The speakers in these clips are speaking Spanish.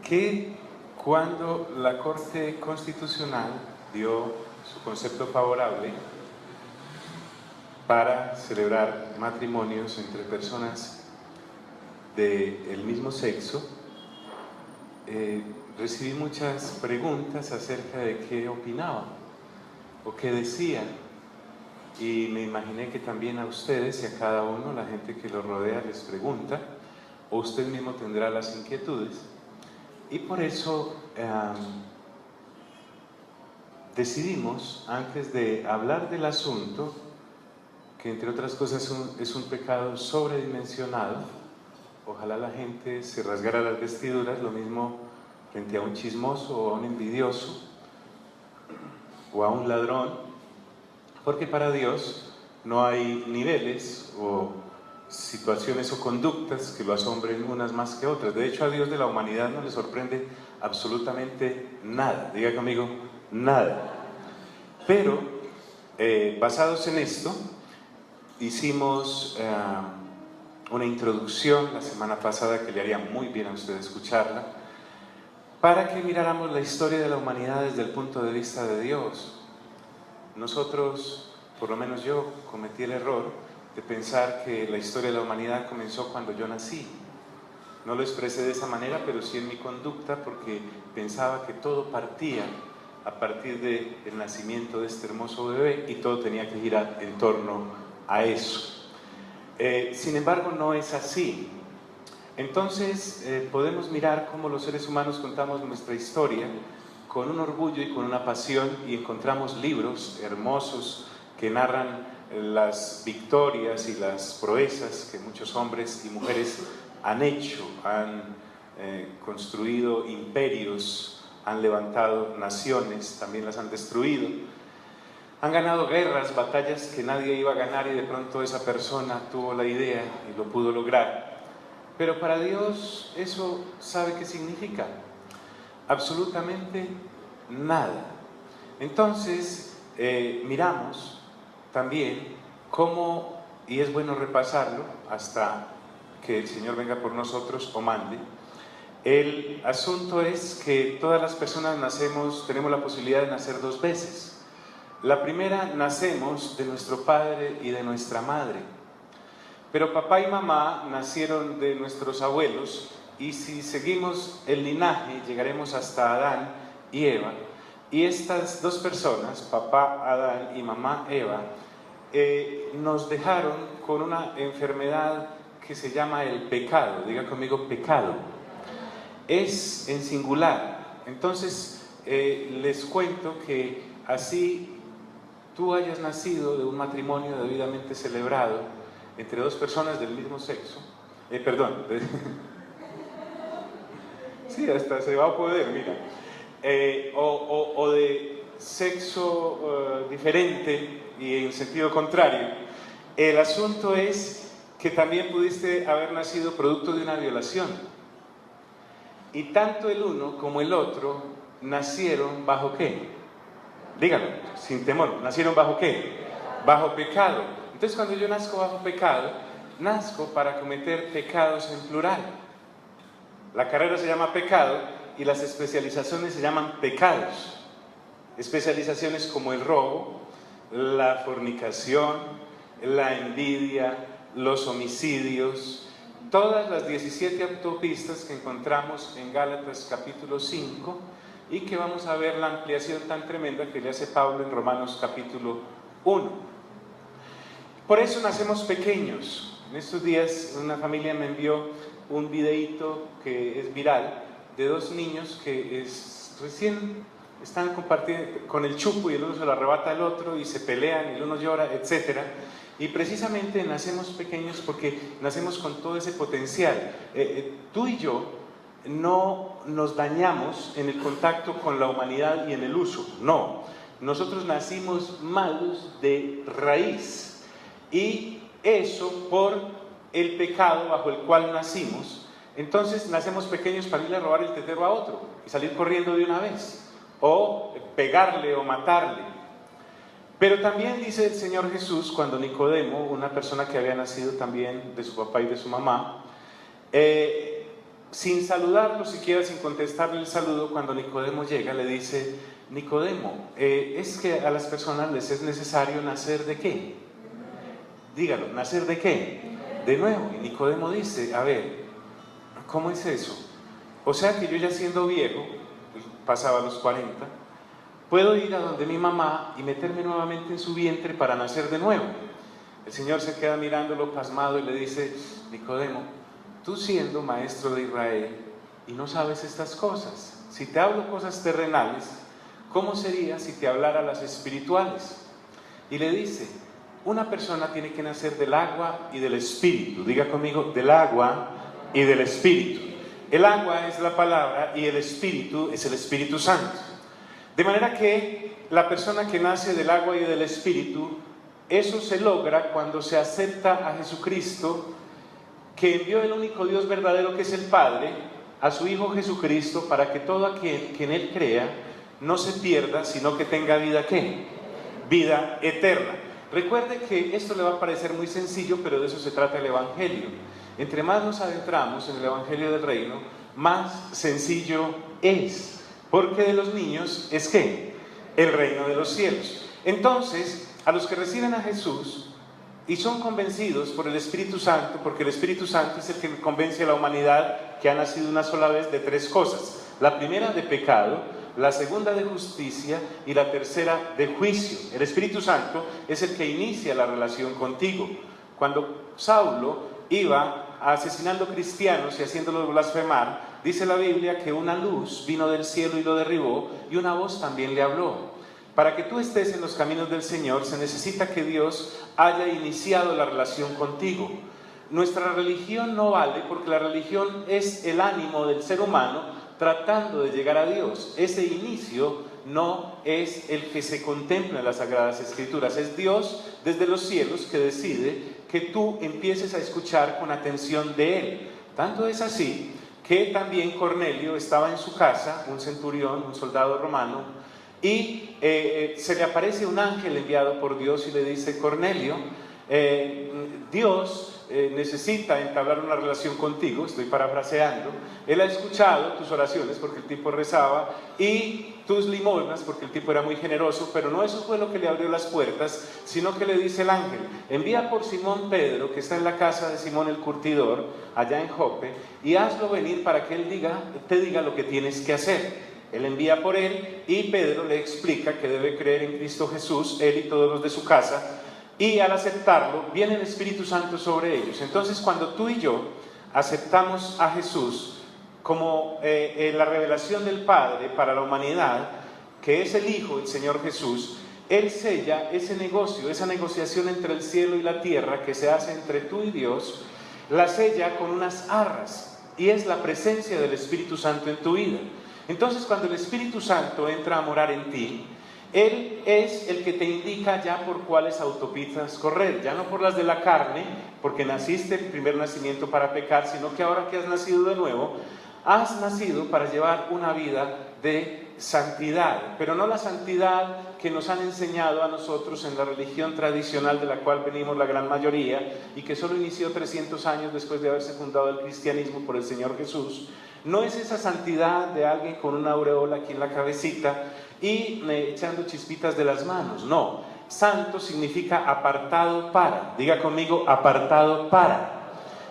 que cuando la Corte Constitucional dio su concepto favorable para celebrar matrimonios entre personas del mismo sexo, recibí muchas preguntas acerca de qué opinaban o qué decían, y me imaginé que también a ustedes y a cada uno, la gente que los rodea, les pregunta, o usted mismo tendrá las inquietudes, y por eso decidimos, antes de hablar del asunto, que entre otras cosas es un pecado sobredimensionado, ojalá la gente se rasgara las vestiduras, lo mismo frente a un chismoso o a un envidioso o a un ladrón, porque para Dios no hay niveles o situaciones o conductas que lo asombren unas más que otras. De hecho, a Dios de la humanidad no le sorprende absolutamente nada. Diga conmigo, nada. Pero, basados en esto, hicimos una introducción la semana pasada que le haría muy bien a usted escucharla, para que miráramos la historia de la humanidad desde el punto de vista de Dios. Nosotros, por lo menos yo, cometí el error de pensar que la historia de la humanidad comenzó cuando yo nací. No lo expresé de esa manera, pero sí en mi conducta, porque pensaba que todo partía a partir del nacimiento de este hermoso bebé y todo tenía que girar en torno a eso. Sin embargo, no es así. Entonces, podemos mirar cómo los seres humanos contamos nuestra historia con un orgullo y con una pasión, y encontramos libros hermosos que narran las victorias y las proezas que muchos hombres y mujeres han hecho, han construido imperios, han levantado naciones, también las han destruido, han ganado guerras, batallas que nadie iba a ganar, y de pronto esa persona tuvo la idea y lo pudo lograr. Pero para Dios eso, ¿sabe qué significa? Absolutamente nada. Entonces, miramos también cómo, y es bueno repasarlo hasta que el Señor venga por nosotros o mande. El asunto es que todas las personas tenemos la posibilidad de nacer dos veces. La primera, nacemos de nuestro padre y de nuestra madre. Pero papá y mamá nacieron de nuestros abuelos, y si seguimos el linaje llegaremos hasta Adán y Eva, y estas dos personas, papá Adán y mamá Eva, nos dejaron con una enfermedad que se llama el pecado. Diga conmigo, pecado. Es en singular. Entonces les cuento que así tú hayas nacido de un matrimonio debidamente celebrado entre dos personas del mismo sexo, sí, hasta se va a poder, mira, o de sexo diferente y en sentido contrario, el asunto es que también pudiste haber nacido producto de una violación, y tanto el uno como el otro nacieron ¿bajo qué? Díganlo, sin temor, ¿nacieron bajo qué? Bajo pecado. Entonces, cuando yo nazco bajo pecado, nazco para cometer pecados en plural. La carrera se llama pecado y las especializaciones se llaman pecados. Especializaciones como el robo, la fornicación, la envidia, los homicidios, todas las 17 autopistas que encontramos en Gálatas capítulo 5, y que vamos a ver la ampliación tan tremenda que le hace Pablo en Romanos capítulo 1. Por eso nacemos pequeños. En estos días una familia me envió un videíto que es viral, de dos niños que recién están compartiendo con el chupo, y el uno se lo arrebata al otro y se pelean y el uno llora, etc. Y precisamente nacemos pequeños porque nacemos con todo ese potencial. Tú y yo no nos dañamos en el contacto con la humanidad y en el uso, no. Nosotros nacimos malos de raíz. Y eso por el pecado bajo el cual nacimos. Entonces nacemos pequeños para irle a robar el tetero a otro y salir corriendo de una vez, o pegarle o matarle. Pero también dice el Señor Jesús, cuando Nicodemo, una persona que había nacido también de su papá y de su mamá, sin saludarlo, siquiera sin contestarle el saludo, cuando Nicodemo llega, le dice: Nicodemo, es que a las personas les es necesario nacer ¿de qué? Dígalo, ¿nacer de qué? De nuevo. Y Nicodemo dice: a ver, ¿cómo es eso? O sea que yo, ya siendo viejo, pasaba los 40, puedo ir a donde mi mamá y meterme nuevamente en su vientre para nacer de nuevo. El Señor se queda mirándolo pasmado y le dice: Nicodemo, tú siendo maestro de Israel y no sabes estas cosas, si te hablo cosas terrenales, ¿cómo sería si te hablara las espirituales? Y le dice: una persona tiene que nacer del agua y del espíritu. Diga conmigo: del agua y del espíritu. El agua es la palabra y el espíritu es el Espíritu Santo. De manera que la persona que nace del agua y del espíritu, eso se logra cuando se acepta a Jesucristo, que envió el único Dios verdadero, que es el Padre, a su Hijo Jesucristo, para que todo aquel que en Él crea no se pierda, sino que tenga vida, ¿qué? Vida eterna. Recuerde que esto le va a parecer muy sencillo, pero de eso se trata el Evangelio. Entre más nos adentramos en el Evangelio del Reino, más sencillo es, porque de los niños es ¿qué? El reino de los cielos. Entonces, a los que reciben a Jesús y son convencidos por el Espíritu Santo, porque el Espíritu Santo es el que convence a la humanidad que ha nacido una sola vez de tres cosas: la primera, de pecado; la segunda, de justicia; y la tercera, de juicio. El Espíritu Santo es el que inicia la relación contigo. Cuando Saulo iba asesinando cristianos y haciéndolos blasfemar, dice la Biblia que una luz vino del cielo y lo derribó, y una voz también le habló. Para que tú estés en los caminos del Señor, se necesita que Dios haya iniciado la relación contigo. Nuestra religión no vale, porque la religión es el ánimo del ser humano tratando de llegar a Dios. Ese inicio no es el que se contempla en las Sagradas Escrituras. Es Dios desde los cielos que decide que tú empieces a escuchar con atención de Él. Tanto es así que también Cornelio estaba en su casa, un centurión, un soldado romano, y se le aparece un ángel enviado por Dios y le dice: Cornelio, Dios necesita entablar una relación contigo. Estoy parafraseando. Él ha escuchado tus oraciones, porque el tipo rezaba, y tus limosnas, porque el tipo era muy generoso, pero no eso fue lo que le abrió las puertas, sino que le dice el ángel: envía por Simón Pedro, que está en la casa de Simón el curtidor, allá en Jope, y hazlo venir para que él te diga lo que tienes que hacer. Él envía por él, y Pedro le explica que debe creer en Cristo Jesús, él y todos los de su casa, y al aceptarlo, viene el Espíritu Santo sobre ellos. Entonces, cuando tú y yo aceptamos a Jesús como la revelación del Padre para la humanidad, que es el Hijo, el Señor Jesús, Él sella ese negocio, esa negociación entre el cielo y la tierra que se hace entre tú y Dios, la sella con unas arras, y es la presencia del Espíritu Santo en tu vida. Entonces, cuando el Espíritu Santo entra a morar en ti, Él es el que te indica ya por cuáles autopistas correr, ya no por las de la carne, porque naciste el primer nacimiento para pecar, sino que ahora que has nacido de nuevo, has nacido para llevar una vida de santidad, pero no la santidad que nos han enseñado a nosotros en la religión tradicional de la cual venimos la gran mayoría, y que solo inició 300 años después de haberse fundado el cristianismo por el Señor Jesús. No es esa santidad de alguien con una aureola aquí en la cabecita y echando chispitas de las manos. No, santo significa apartado para. Diga conmigo: apartado para.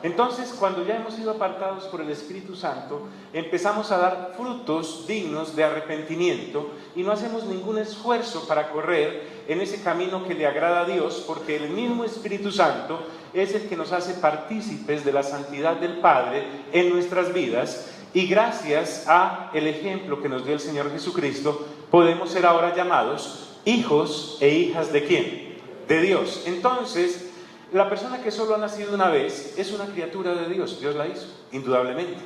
Entonces, cuando ya hemos sido apartados por el Espíritu Santo, empezamos a dar frutos dignos de arrepentimiento, y no hacemos ningún esfuerzo para correr en ese camino que le agrada a Dios, porque el mismo Espíritu Santo es el que nos hace partícipes de la santidad del Padre en nuestras vidas. Y gracias a el ejemplo que nos dio el Señor Jesucristo, podemos ser ahora llamados hijos e hijas ¿de quién? De Dios. Entonces, la persona que solo ha nacido una vez es una criatura de Dios. Dios la hizo, indudablemente.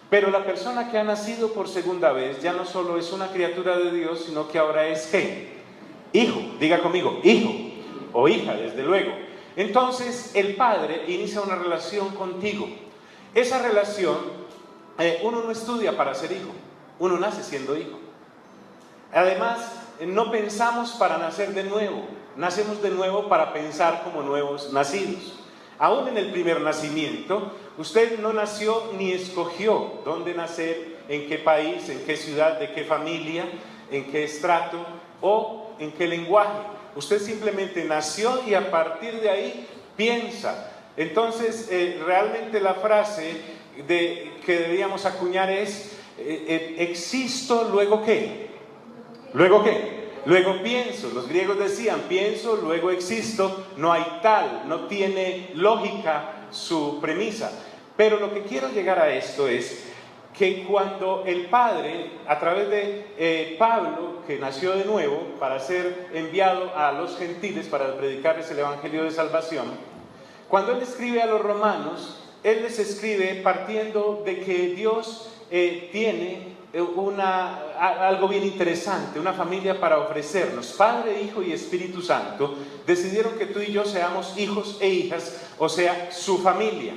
Pero la persona que ha nacido por segunda vez ya no solo es una criatura de Dios, sino que ahora es ¿qué? Hijo. Diga conmigo: hijo o hija, desde luego. Entonces, el Padre inicia una relación contigo. Esa relación, uno no estudia para ser hijo, uno nace siendo hijo. Además, no pensamos para nacer de nuevo, nacemos de nuevo para pensar como nuevos nacidos. Aún en el primer nacimiento, Usted no nació ni escogió dónde nacer, en qué país, en qué ciudad, de qué familia, en qué estrato o en qué lenguaje. Usted simplemente nació y a partir de ahí piensa. Entonces, realmente la frase que deberíamos acuñar es, existo, luego ¿qué? ¿Luego qué? Luego pienso. Los griegos decían, pienso, luego existo. No hay tal, no tiene lógica su premisa. Pero lo que quiero llegar a esto es que cuando el Padre, a través de Pablo, que nació de nuevo para ser enviado a los gentiles para predicarles el Evangelio de Salvación, cuando él escribe a los romanos, él les escribe partiendo de que Dios tiene algo bien interesante, una familia para ofrecernos. Padre, Hijo y Espíritu Santo decidieron que tú y yo seamos hijos e hijas, o sea, su familia.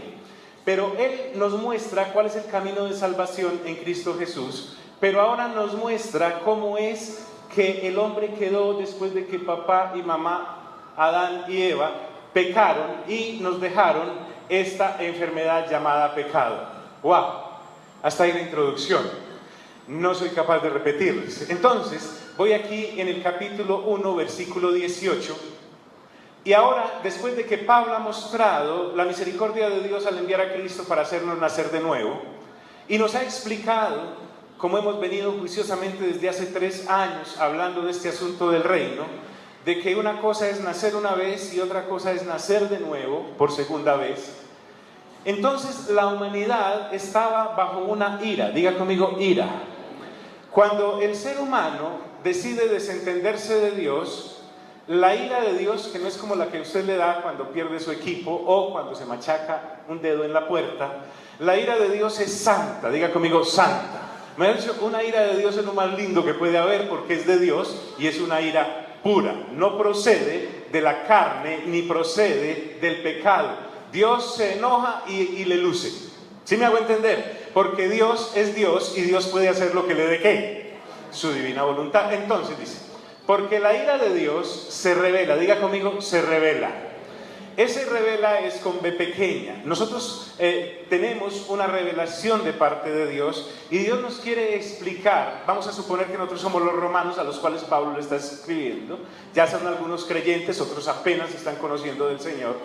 Pero Él nos muestra cuál es el camino de salvación en Cristo Jesús, pero ahora nos muestra cómo es que el hombre quedó después de que papá y mamá, Adán y Eva, pecaron y nos dejaron esta enfermedad llamada pecado. ¡Wow! Hasta ahí la introducción. No soy capaz de repetirles. Entonces, voy aquí en el capítulo 1, versículo 18. Y ahora, después de que Pablo ha mostrado la misericordia de Dios al enviar a Cristo para hacernos nacer de nuevo, y nos ha explicado, como hemos venido juiciosamente desde hace 3 años hablando de este asunto del reino, de que una cosa es nacer una vez y otra cosa es nacer de nuevo por segunda vez. Entonces la humanidad estaba bajo una ira. Diga conmigo, ira. Cuando el ser humano decide desentenderse de Dios, la ira de Dios, que no es como la que usted le da cuando pierde su equipo o cuando se machaca un dedo en la puerta, la ira de Dios es santa. Diga conmigo, santa. Me ha dicho, una ira de Dios es lo más lindo que puede haber porque es de Dios y es una ira pura. No procede de la carne ni procede del pecado. Dios se enoja y le luce. ¿Sí me hago entender? Porque Dios es Dios y Dios puede hacer lo que le dé ¿qué? Su divina voluntad. Entonces dice, porque la ira de Dios se revela. Diga conmigo, se revela. Ese revela es con B pequeña. Nosotros tenemos una revelación de parte de Dios y Dios nos quiere explicar. Vamos a suponer que nosotros somos los romanos a los cuales Pablo le está escribiendo. Ya son algunos creyentes, otros apenas están conociendo del Señor.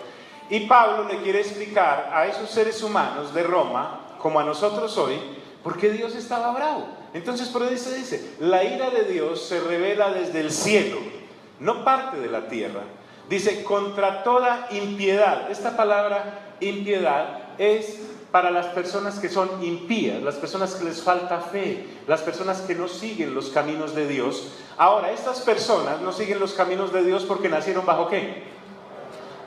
Y Pablo le quiere explicar a esos seres humanos de Roma, como a nosotros hoy, por qué Dios estaba bravo. Entonces por eso dice, la ira de Dios se revela desde el cielo, no parte de la tierra. Dice, contra toda impiedad. Esta palabra impiedad es para las personas que son impías, las personas que les falta fe, las personas que no siguen los caminos de Dios. Ahora, estas personas no siguen los caminos de Dios porque nacieron bajo ¿qué?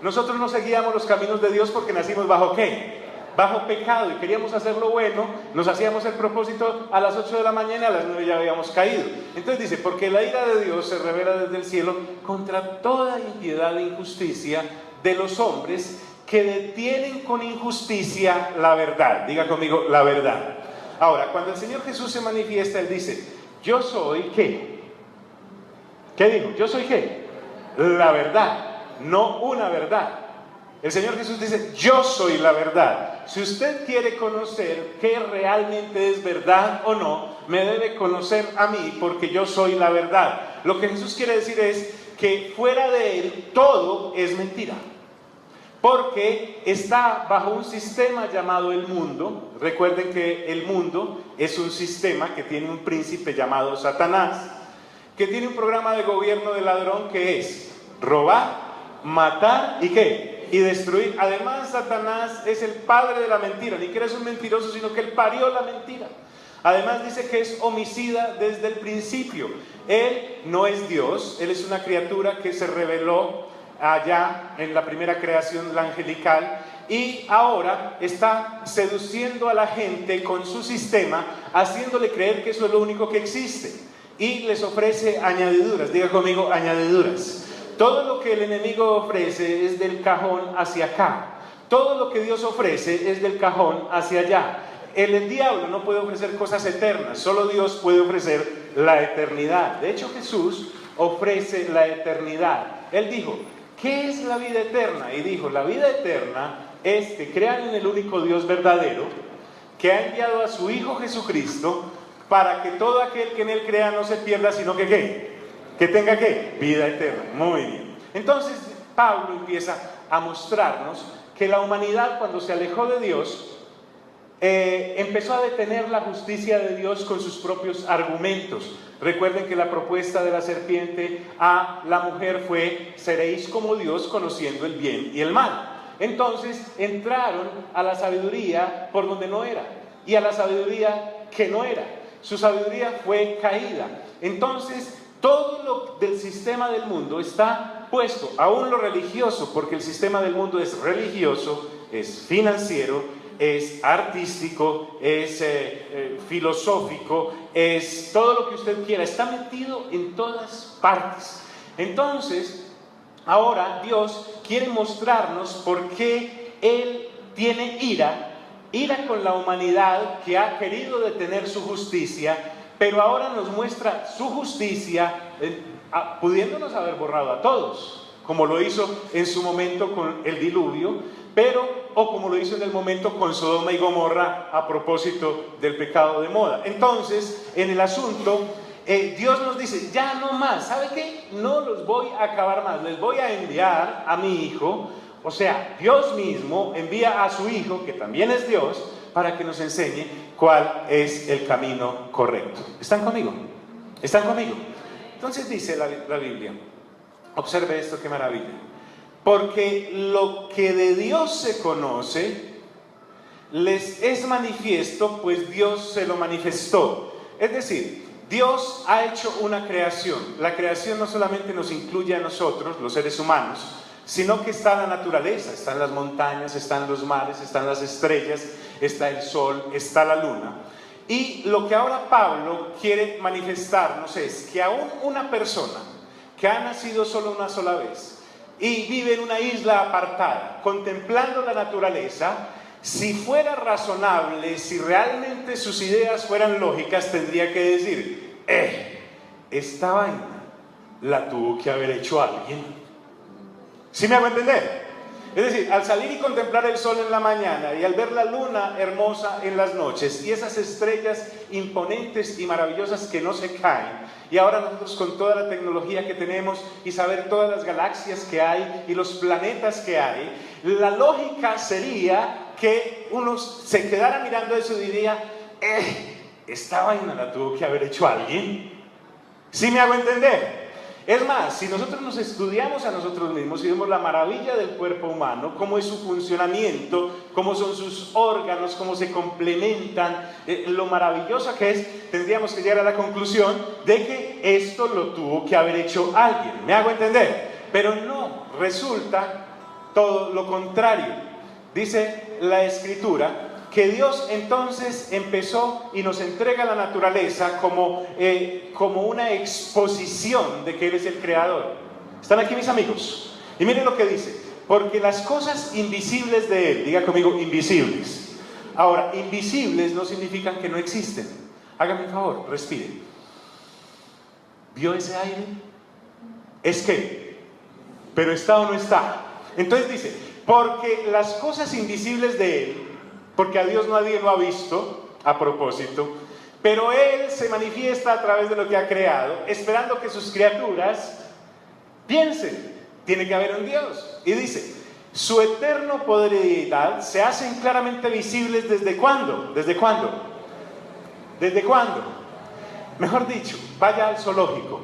Nosotros no seguíamos los caminos de Dios porque nacimos bajo ¿qué? Bajo pecado, y queríamos hacer lo bueno, nos hacíamos el propósito a las 8 de la mañana, a las 9 ya habíamos caído. Entonces dice, porque la ira de Dios se revela desde el cielo contra toda impiedad e injusticia de los hombres que detienen con injusticia la verdad. Diga conmigo, la verdad. Ahora, cuando el Señor Jesús se manifiesta, Él dice, yo soy ¿qué? ¿Qué dijo? Yo soy ¿qué? La verdad, no una verdad. El Señor Jesús dice, yo soy la verdad. Si usted quiere conocer qué realmente es verdad o no, me debe conocer a mí porque yo soy la verdad. Lo que Jesús quiere decir es que fuera de Él todo es mentira. Porque está bajo un sistema llamado el mundo. Recuerden que el mundo es un sistema que tiene un príncipe llamado Satanás, que tiene un programa de gobierno de ladrón que es robar, matar y ¿qué? Y destruir. Además, Satanás es el padre de la mentira. Ni que es un mentiroso, sino que él parió la mentira. Además dice que es homicida desde el principio. Él no es Dios, él es una criatura que se reveló allá en la primera creación la angelical, y ahora está seduciendo a la gente con su sistema, haciéndole creer que eso es lo único que existe, y les ofrece añadiduras. Diga conmigo, añadiduras. Todo lo que el enemigo ofrece es del cajón hacia acá. Todo lo que Dios ofrece es del cajón hacia allá. El diablo no puede ofrecer cosas eternas, solo Dios puede ofrecer la eternidad. De hecho, Jesús ofrece la eternidad. Él dijo, ¿qué es la vida eterna? Y dijo, la vida eterna crean en el único Dios verdadero, que ha enviado a su Hijo Jesucristo, para que todo aquel que en Él crea no se pierda, sino que ¿qué? Que tenga ¿qué? Vida eterna. Muy bien. Entonces Pablo empieza a mostrarnos que la humanidad, cuando se alejó de Dios, empezó a detener la justicia de Dios con sus propios argumentos. Recuerden que la propuesta de la serpiente a la mujer fue: seréis como Dios, conociendo el bien y el mal. Entonces entraron a la sabiduría por donde no era, y a la sabiduría que no era. Su sabiduría fue caída. Entonces todo lo del sistema del mundo está puesto, aún lo religioso, porque el sistema del mundo es religioso, es financiero, es artístico, es filosófico, es todo lo que usted quiera, está metido en todas partes. Entonces ahora Dios quiere mostrarnos por qué Él tiene ira con la humanidad que ha querido detener su justicia, pero ahora nos muestra su justicia pudiéndonos haber borrado a todos, como lo hizo en su momento con el diluvio, o como lo hizo en el momento con Sodoma y Gomorra a propósito del pecado de moda. Entonces, en el asunto, Dios nos dice: ya no más, ¿sabe qué? No los voy a acabar más, les voy a enviar a mi Hijo. O sea, Dios mismo envía a su Hijo, que también es Dios, para que nos enseñe cuál es el camino correcto. ¿Están conmigo? ¿Están conmigo? Entonces dice la Biblia, observe esto, qué maravilla: porque lo que de Dios se conoce les es manifiesto, pues Dios se lo manifestó. Es decir, Dios ha hecho una creación. La creación no solamente nos incluye a nosotros, los seres humanos, sino que está la naturaleza, están las montañas, están los mares, están las estrellas, está el sol, está la luna. Y lo que ahora Pablo quiere manifestarnos es que aún una persona que ha nacido solo una sola vez y vive en una isla apartada, contemplando la naturaleza, si fuera razonable, si realmente sus ideas fueran lógicas, tendría que decir: esta vaina la tuvo que haber hecho alguien. ¿Sí me hago entender? Es decir, al salir y contemplar el sol en la mañana, y al ver la luna hermosa en las noches, y esas estrellas imponentes y maravillosas que no se caen, y ahora nosotros con toda la tecnología que tenemos, y saber todas las galaxias que hay y los planetas que hay, la lógica sería que uno se quedara mirando eso y diría: esta vaina la tuvo que haber hecho alguien. ¿Sí me hago entender? Es más, si nosotros nos estudiamos a nosotros mismos y vemos la maravilla del cuerpo humano, cómo es su funcionamiento, cómo son sus órganos, cómo se complementan, lo maravilloso que es, tendríamos que llegar a la conclusión de que esto lo tuvo que haber hecho alguien. ¿Me hago entender? Pero no, resulta todo lo contrario. Dice la Escritura que Dios entonces empezó y nos entrega la naturaleza como una exposición de que Él es el creador. ¿Están aquí, mis amigos? Y miren lo que dice: porque las cosas invisibles de Él, diga conmigo, invisibles. Ahora, invisibles no significan que no existen. Hágame un favor, respire. ¿Vio ese aire? ¿Es qué? ¿Pero está o no está? Entonces dice: porque las cosas invisibles de Él, porque a Dios nadie lo ha visto, a propósito, pero Él se manifiesta a través de lo que ha creado, esperando que sus criaturas piensen. Tiene que haber un Dios. Y dice: su eterno poder y deidad se hacen claramente visibles. ¿Desde cuándo? ¿Desde cuándo? ¿Desde cuándo? Mejor dicho, vaya al zoológico.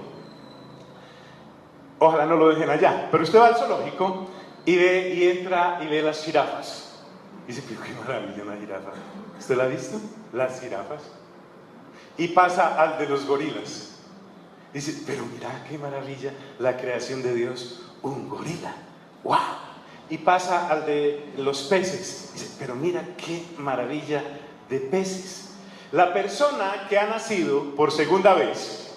Ojalá no lo dejen allá, pero usted va al zoológico y entra y ve las jirafas. Dice: pero qué maravilla una jirafa. ¿Usted la ha visto? Las jirafas. Y pasa al de los gorilas. Dice: pero mira qué maravilla la creación de Dios, un gorila. ¡Wow! Y pasa al de los peces. Dice: pero mira qué maravilla de peces. La persona que ha nacido por segunda vez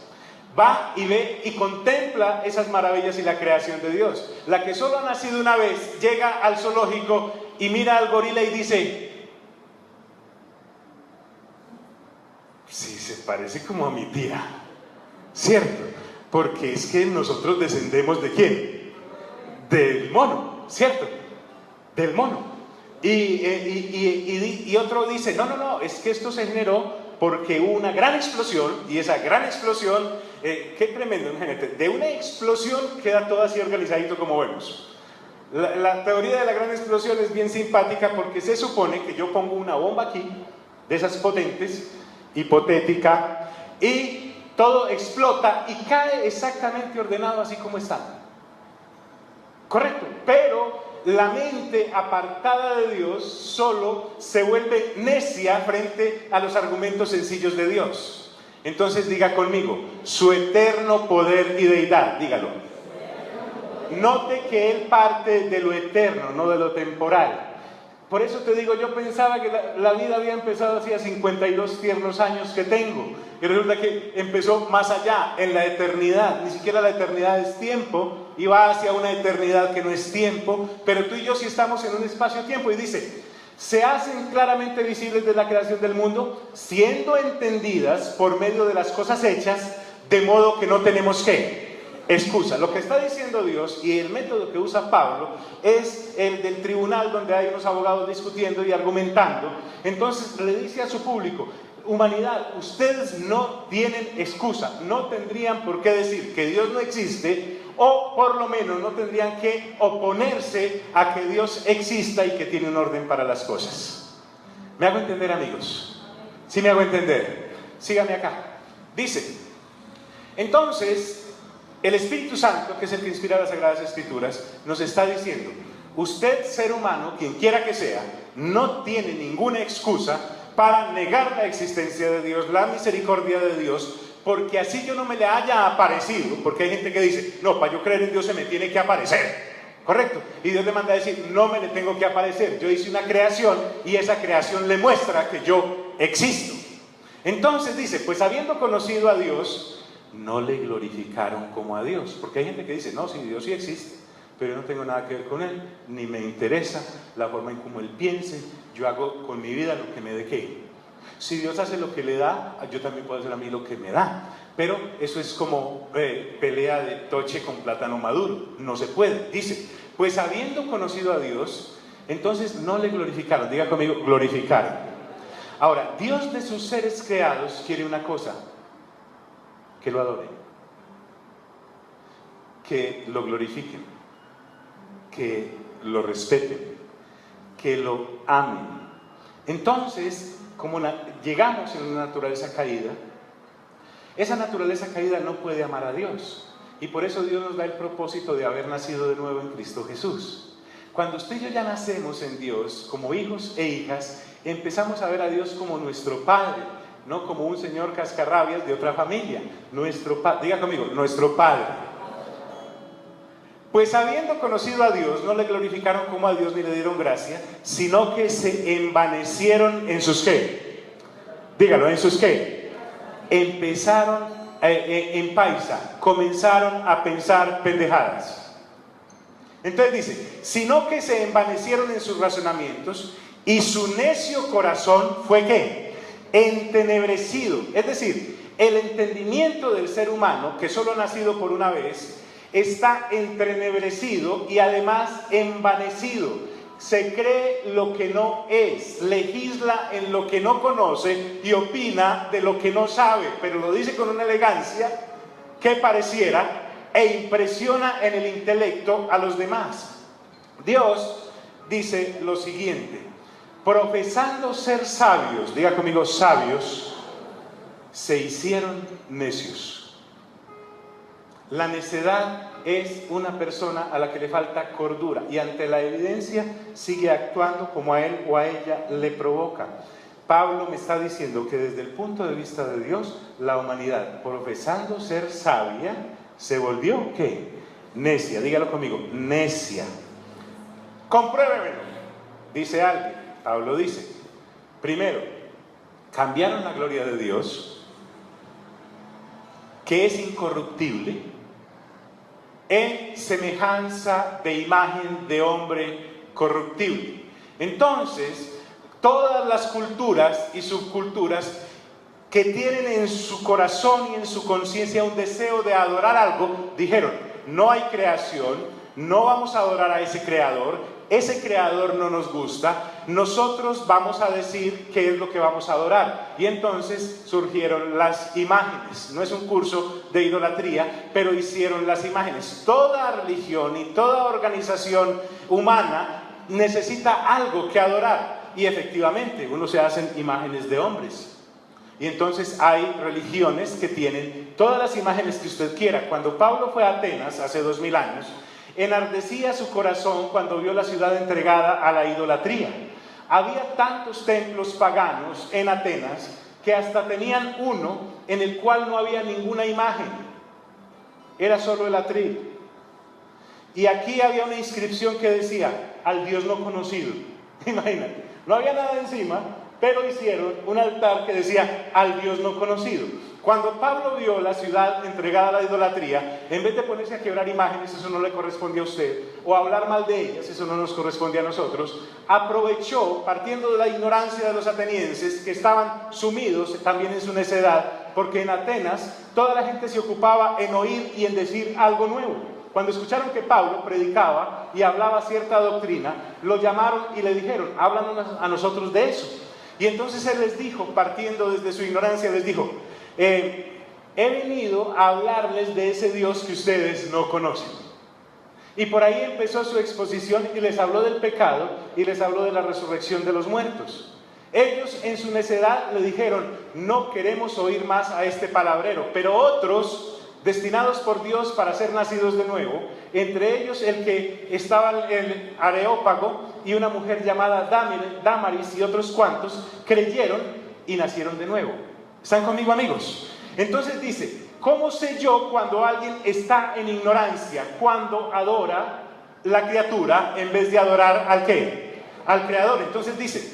va y ve y contempla esas maravillas y la creación de Dios. La que solo ha nacido una vez llega al zoológico y mira al gorila y dice: sí, se parece como a mi tía, ¿cierto? Porque es que nosotros descendemos ¿de quién? Del mono, ¿cierto? Del mono. Y otro dice, no, es que esto se generó porque hubo una gran explosión, y esa gran explosión, qué tremendo, imagínate, de una explosión queda todo así organizadito como vemos. La teoría de la gran explosión es bien simpática porque se supone que yo pongo una bomba aquí, de esas potentes, hipotética, y todo explota y cae exactamente ordenado así como está. Correcto, pero la mente apartada de Dios solo se vuelve necia frente a los argumentos sencillos de Dios. Entonces diga conmigo, su eterno poder y deidad, dígalo. Note que Él parte de lo eterno, no de lo temporal. Por eso te digo, yo pensaba que la vida había empezado hacía 52 tiernos años que tengo. Y resulta que empezó más allá, en la eternidad. Ni siquiera la eternidad es tiempo, y va hacia una eternidad que no es tiempo. Pero tú y yo sí estamos en un espacio-tiempo. Y dice, se hacen claramente visibles desde la creación del mundo, siendo entendidas por medio de las cosas hechas, de modo que no tenemos que excusa. Lo que está diciendo Dios, y el método que usa Pablo es el del tribunal, donde hay unos abogados discutiendo y argumentando. Entonces le dice a su público, humanidad, ustedes no tienen excusa, no tendrían por qué decir que Dios no existe, o por lo menos no tendrían que oponerse a que Dios exista y que tiene un orden para las cosas. ¿Me hago entender, amigos? ¿Sí me hago entender? Síganme acá. Dice, entonces, el Espíritu Santo, que es el que inspira las Sagradas Escrituras, nos está diciendo, usted, ser humano, quien quiera que sea, no tiene ninguna excusa para negar la existencia de Dios, la misericordia de Dios, porque así yo no me le haya aparecido, porque hay gente que dice, no, para yo creer en Dios se me tiene que aparecer, ¿correcto? Y Dios le manda a decir, no me le tengo que aparecer, yo hice una creación y esa creación le muestra que yo existo. Entonces dice, pues habiendo conocido a Dios, no le glorificaron como a Dios, porque hay gente que dice, no, sí, Dios sí existe, pero yo no tengo nada que ver con Él, ni me interesa la forma en cómo Él piense, yo hago con mi vida lo que me dé qué. Si Dios hace lo que le da, yo también puedo hacer a mí lo que me da, pero eso es como pelea de toche con plátano maduro, no se puede. Dice, pues habiendo conocido a Dios, entonces no le glorificaron, diga conmigo, glorificaron. Ahora, Dios de sus seres creados quiere una cosa, que lo adoren, que lo glorifiquen, que lo respeten, que lo amen. Entonces, como llegamos en una naturaleza caída, esa naturaleza caída no puede amar a Dios, y por eso Dios nos da el propósito de haber nacido de nuevo en Cristo Jesús. Cuando usted y yo ya nacemos en Dios como hijos e hijas, empezamos a ver a Dios como nuestro Padre, no como un señor cascarrabias de otra familia. Nuestro Padre, diga conmigo, nuestro Padre. Pues habiendo conocido a Dios, no le glorificaron como a Dios ni le dieron gracia, sino que se envanecieron en sus ¿qué? Dígalo, ¿en sus qué? Empezaron, en paisa, comenzaron a pensar pendejadas. Entonces dice, sino que se envanecieron en sus razonamientos, y su necio corazón fue ¿qué? Entenebrecido. Es decir, el entendimiento del ser humano, que solo ha nacido por una vez, está entrenebrecido y además envanecido. Se cree lo que no es, legisla en lo que no conoce y opina de lo que no sabe, pero lo dice con una elegancia que pareciera e impresiona en el intelecto a los demás. Dios dice lo siguiente, profesando ser sabios, diga conmigo sabios, se hicieron necios. La necedad es una persona a la que le falta cordura y ante la evidencia sigue actuando como a él o a ella le provoca. Pablo me está diciendo que desde el punto de vista de Dios, la humanidad, profesando ser sabia, se volvió ¿qué? Necia. Dígalo conmigo, necia. Compruébemelo, dice alguien. Pablo dice, primero, cambiaron la gloria de Dios, que es incorruptible, en semejanza de imagen de hombre corruptible. Entonces, todas las culturas y subculturas que tienen en su corazón y en su conciencia un deseo de adorar algo, dijeron, no hay creación, no vamos a adorar a ese creador, ese creador no nos gusta, nosotros vamos a decir qué es lo que vamos a adorar. Y entonces surgieron las imágenes. No es un curso de idolatría, pero hicieron las imágenes. Toda religión y toda organización humana necesita algo que adorar. Y efectivamente, uno se hacen imágenes de hombres. Y entonces hay religiones que tienen todas las imágenes que usted quiera. Cuando Pablo fue a Atenas hace 2000 años, enardecía su corazón cuando vio la ciudad entregada a la idolatría. Había tantos templos paganos en Atenas que hasta tenían uno en el cual no había ninguna imagen. Era solo el atril. Y aquí había una inscripción que decía, al Dios no conocido. Imagínate, no había nada encima, pero hicieron un altar que decía, al Dios no conocido. Cuando Pablo vio la ciudad entregada a la idolatría, en vez de ponerse a quebrar imágenes, eso no le corresponde a usted, o a hablar mal de ellas, eso no nos corresponde a nosotros, aprovechó, partiendo de la ignorancia de los atenienses, que estaban sumidos también en su necedad, porque en Atenas toda la gente se ocupaba en oír y en decir algo nuevo. Cuando escucharon que Pablo predicaba y hablaba cierta doctrina, lo llamaron y le dijeron, háblanos a nosotros de eso. Y entonces él les dijo, partiendo desde su ignorancia, les dijo, he venido a hablarles de ese Dios que ustedes no conocen. Y por ahí empezó su exposición y les habló del pecado y les habló de la resurrección de los muertos. Ellos en su necedad le dijeron, no queremos oír más a este palabrero, pero otros destinados por Dios para ser nacidos de nuevo, entre ellos el que estaba el Areópago y una mujer llamada Dámaris y otros cuantos, creyeron y nacieron de nuevo. ¿Están conmigo, amigos? Entonces dice, ¿cómo sé yo cuando alguien está en ignorancia? Cuando adora la criatura en vez de adorar ¿al qué? Al Creador. Entonces dice,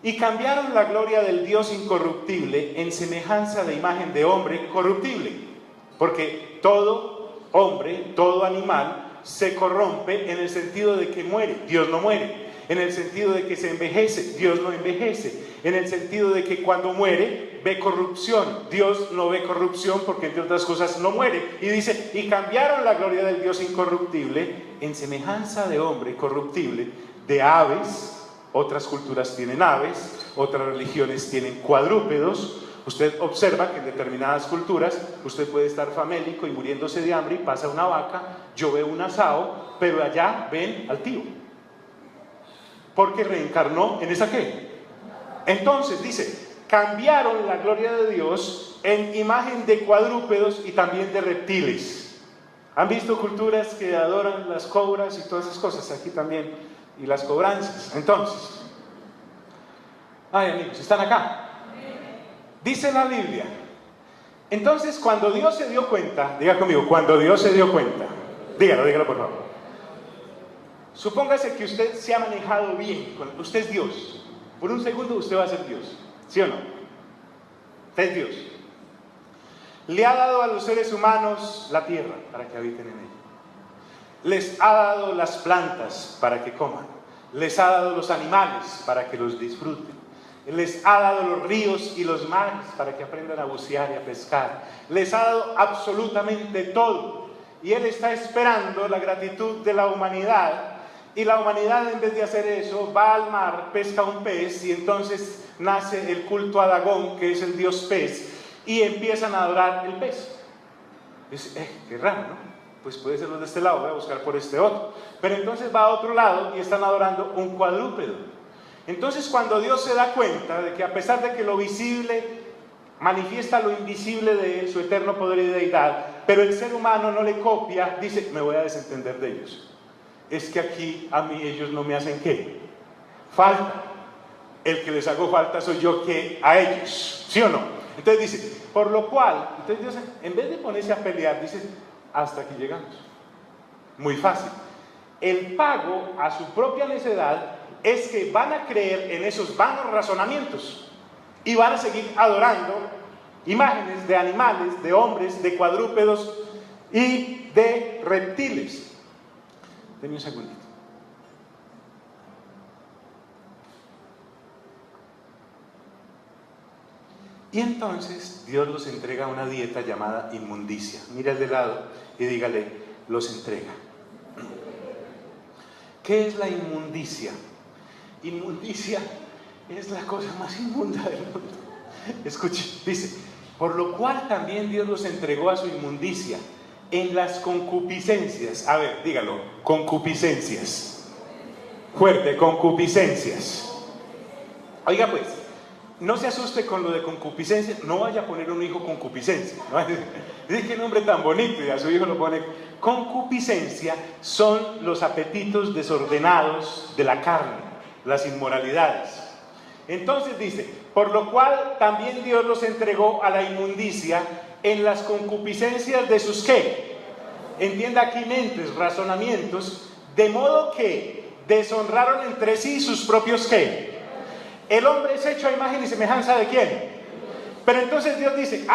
y cambiaron la gloria del Dios incorruptible en semejanza de imagen de hombre corruptible. Porque todo hombre, todo animal se corrompe en el sentido de que muere, Dios no muere. En el sentido de que se envejece, Dios no envejece. En el sentido de que cuando muere, ve corrupción. Dios no ve corrupción porque entre otras cosas no muere. Y dice, y cambiaron la gloria del Dios incorruptible en semejanza de hombre corruptible, de aves. Otras culturas tienen aves, otras religiones tienen cuadrúpedos. Usted observa que en determinadas culturas usted puede estar famélico y muriéndose de hambre y pasa una vaca, yo veo un asado, pero allá ven al tío. Porque reencarnó en esa ¿qué? Entonces dice, cambiaron la gloria de Dios en imagen de cuadrúpedos y también de reptiles. ¿Han visto culturas que adoran las cobras y todas esas cosas? Aquí también, y las cobranzas. Entonces, ay amigos, ¿están acá? Dice la Biblia, entonces cuando Dios se dio cuenta, diga conmigo, cuando Dios se dio cuenta, dígalo por favor. Supóngase que usted se ha manejado bien, usted es Dios, por un segundo usted va a ser Dios, ¿sí o no? Usted es Dios. Le ha dado a los seres humanos la tierra para que habiten en ella. Les ha dado las plantas para que coman. Les ha dado los animales para que los disfruten. Les ha dado los ríos y los mares para que aprendan a bucear y a pescar. Les ha dado absolutamente todo. Y Él está esperando la gratitud de la humanidad. Y la humanidad, en vez de hacer eso, va al mar, pesca un pez y entonces nace el culto a Dagón, que es el dios pez, y empiezan a adorar el pez. Dice, qué raro, ¿no? Pues puede ser de este lado, voy a buscar por este otro. Pero entonces va a otro lado y están adorando un cuadrúpedo. Entonces cuando Dios se da cuenta de que a pesar de que lo visible manifiesta lo invisible de Él, su eterno poder y deidad, pero el ser humano no le copia, dice, me voy a desentender de ellos. Es que aquí a mí ellos no me hacen ¿qué? Falta. El que les hago falta soy yo que a ellos, ¿sí o no? Entonces dice, por lo cual, entonces Dios en vez de ponerse a pelear, dice, hasta aquí llegamos. Muy fácil. El pago a su propia necedad es que van a creer en esos vanos razonamientos y van a seguir adorando imágenes de animales, de hombres, de cuadrúpedos y de reptiles. Denme un segundito. Y entonces Dios los entrega a una dieta llamada inmundicia. Mira al de lado y dígale, los entrega. ¿Qué es la inmundicia? Inmundicia es la cosa más inmunda del mundo. Escuche, dice, por lo cual también Dios los entregó a su inmundicia en las concupiscencias. A ver, dígalo, concupiscencias. Fuerte, concupiscencias. Oiga pues, no se asuste con lo de concupiscencia, no vaya a poner un hijo concupiscencia, ¿no? Dice qué nombre tan bonito, y a su hijo lo pone. Concupiscencia son los apetitos desordenados de la carne, las inmoralidades. Entonces dice, por lo cual también Dios los entregó a la inmundicia en las concupiscencias de sus ¿qué? Entienda aquí mentes, razonamientos, de modo que deshonraron entre sí sus propios ¿qué? El hombre es hecho a imagen y semejanza ¿de quién? Pero entonces Dios dice,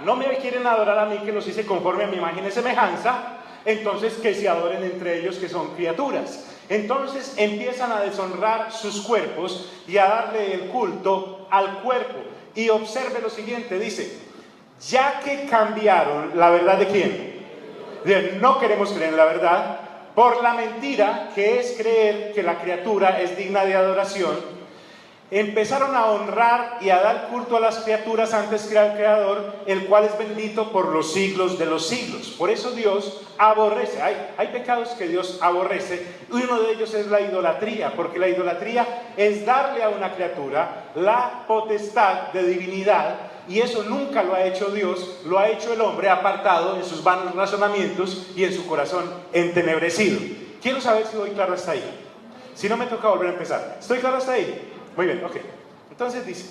no me quieren adorar a mí que los hice conforme a mi imagen y semejanza, entonces que se adoren entre ellos que son criaturas. Entonces empiezan a deshonrar sus cuerpos y a darle el culto al cuerpo. Y observe lo siguiente, dice, ya que cambiaron la verdad ¿de quién? No queremos creer en la verdad, por la mentira que es creer que la criatura es digna de adoración. Empezaron a honrar y a dar culto a las criaturas antes que al Creador, el cual es bendito por los siglos de los siglos. Por eso Dios aborrece, hay pecados que Dios aborrece, y uno de ellos es la idolatría, porque la idolatría es darle a una criatura la potestad de divinidad, y eso nunca lo ha hecho Dios, lo ha hecho el hombre apartado en sus vanos razonamientos y en su corazón entenebrecido. Quiero saber si voy claro hasta ahí. Si no, me toca volver a empezar. ¿Estoy claro hasta ahí? Muy bien, ok. Entonces dice,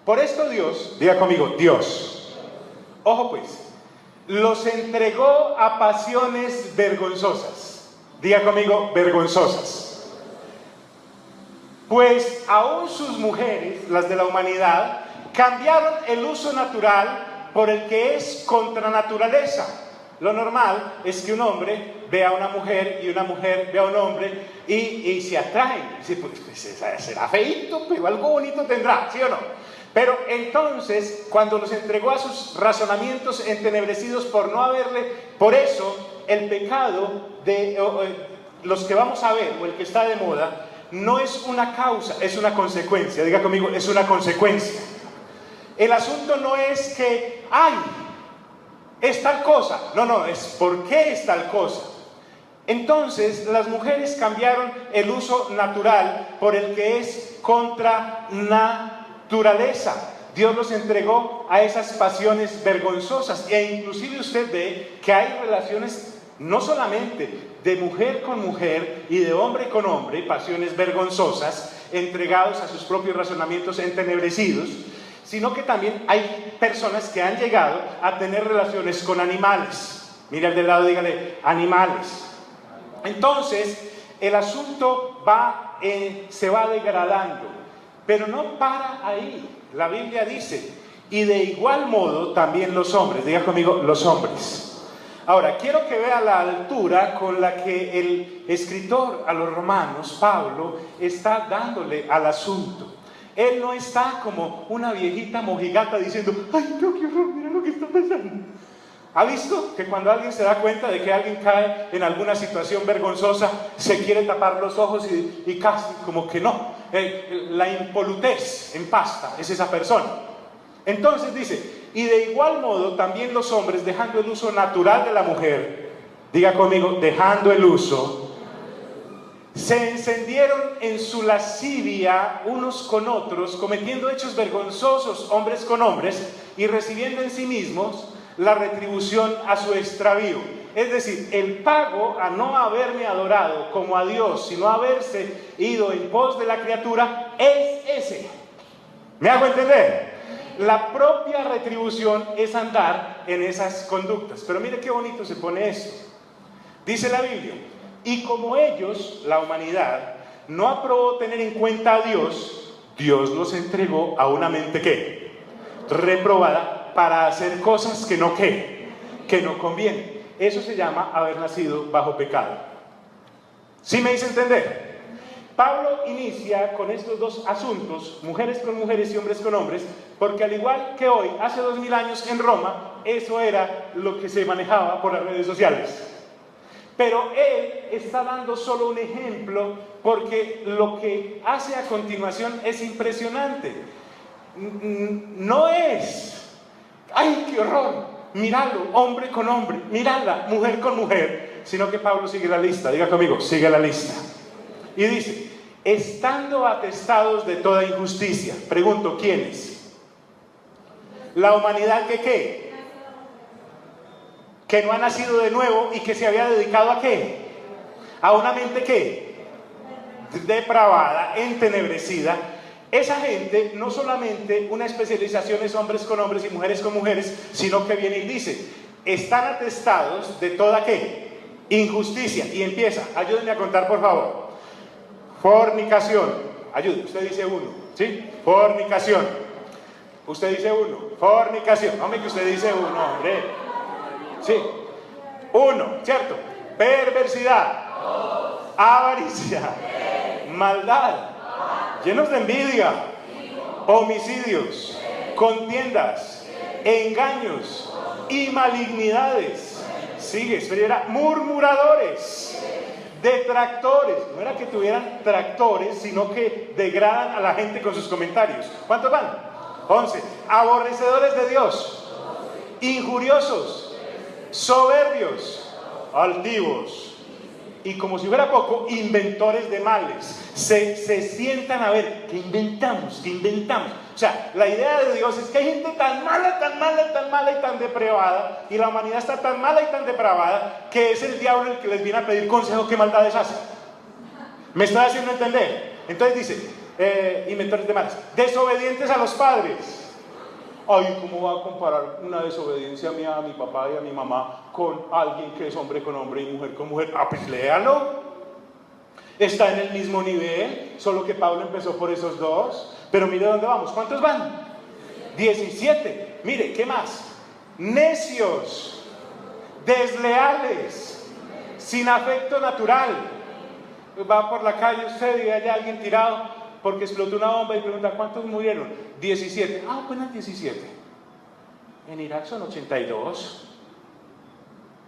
por esto Dios, diga conmigo, Dios, ojo pues, los entregó a pasiones vergonzosas. Diga conmigo, vergonzosas. Pues aún sus mujeres, las de la humanidad, cambiaron el uso natural por el que es contra naturaleza. Lo normal es que un hombre vea a una mujer y una mujer vea a un hombre y se atraen. Dice, pues será feíto, pero algo bonito tendrá, ¿sí o no? Pero entonces, cuando los entregó a sus razonamientos entenebrecidos por no haberle, por eso el pecado de los que vamos a ver, o el que está de moda, no es una causa, es una consecuencia. Diga conmigo, es una consecuencia. El asunto no es que, es tal cosa. No, es ¿por qué es tal cosa? Entonces, las mujeres cambiaron el uso natural por el que es contra naturaleza. Dios los entregó a esas pasiones vergonzosas. E inclusive usted ve que hay relaciones no solamente de mujer con mujer y de hombre con hombre, pasiones vergonzosas, entregados a sus propios razonamientos entenebrecidos, sino que también hay personas que han llegado a tener relaciones con animales. Mira al del lado, dígale, animales. Entonces, el asunto se va degradando, pero no para ahí. La Biblia dice, y de igual modo también los hombres. Diga conmigo, los hombres. Ahora, quiero que vea la altura con la que el escritor a los romanos, Pablo, está dándole al asunto. Él no está como una viejita mojigata diciendo, ¡ay, no, qué horror, mira lo que está pasando! ¿Ha visto que cuando alguien se da cuenta de que alguien cae en alguna situación vergonzosa, se quiere tapar los ojos y casi como que no? La impolutez empasta es esa persona. Entonces dice, y de igual modo también los hombres, dejando el uso natural de la mujer, diga conmigo, dejando el uso, se encendieron en su lascivia unos con otros, cometiendo hechos vergonzosos hombres con hombres, y recibiendo en sí mismos la retribución a su extravío. Es decir, el pago a no haberme adorado como a Dios, sino haberse ido en pos de la criatura, es ese. ¿Me hago entender? La propia retribución es andar en esas conductas. Pero mire qué bonito se pone esto. Dice la Biblia, y como ellos, la humanidad, no aprobó tener en cuenta a Dios, Dios los entregó a una mente ¿qué? Reprobada para hacer cosas que no ¿qué? Que no convienen. Eso se llama haber nacido bajo pecado. ¿Sí me hice entender? Pablo inicia con estos dos asuntos, mujeres con mujeres y hombres con hombres, porque al igual que hoy, hace 2000 años en Roma, eso era lo que se manejaba por las redes sociales. Pero él está dando solo un ejemplo porque lo que hace a continuación es impresionante. No es, ¡ay, qué horror! Míralo, hombre con hombre, mírala, mujer con mujer, sino que Pablo sigue la lista. Diga conmigo, sigue la lista. Y dice, estando atestados de toda injusticia. Pregunto, ¿quiénes? La humanidad que ¿qué? Que no ha nacido de nuevo y que se había dedicado a ¿qué? A una mente ¿qué? Depravada, entenebrecida. Esa gente, no solamente una especialización es hombres con hombres y mujeres con mujeres, sino que viene y dice, están atestados de toda ¿qué? Injusticia. Y empieza, ayúdenme a contar por favor. Fornicación, ayúdenme, usted dice uno, ¿sí? Fornicación. Usted dice uno, fornicación. Hombre, que usted dice uno, hombre. Sí, uno, ¿cierto? Perversidad, avaricia, maldad, llenos de envidia, homicidios, contiendas, engaños y malignidades. Sigue, espera, murmuradores, detractores. No era que tuvieran tractores, sino que degradan a la gente con sus comentarios. ¿Cuántos van? 11. Aborrecedores de Dios, injuriosos, soberbios, altivos y, como si fuera poco, inventores de males. Se sientan a ver, ¿qué inventamos? ¿Qué inventamos? O sea, la idea de Dios es que hay gente tan mala, tan mala, tan mala y tan depravada, y la humanidad está tan mala y tan depravada, que es el diablo el que les viene a pedir consejo qué maldades hace. ¿Me estoy haciendo entender? Entonces dice, inventores de males, desobedientes a los padres. Ay, ¿cómo va a comparar una desobediencia mía a mi papá y a mi mamá con alguien que es hombre con hombre y mujer con mujer? Ah, pues léalo. Está en el mismo nivel, solo que Pablo empezó por esos dos. Pero mire dónde vamos. ¿Cuántos van? 17. Mire, ¿qué más? Necios, desleales, sin afecto natural. Va por la calle usted y hay alguien tirado porque explotó una bomba y pregunta, ¿cuántos murieron? 17. Ah, apenas 17. En Irak son 82.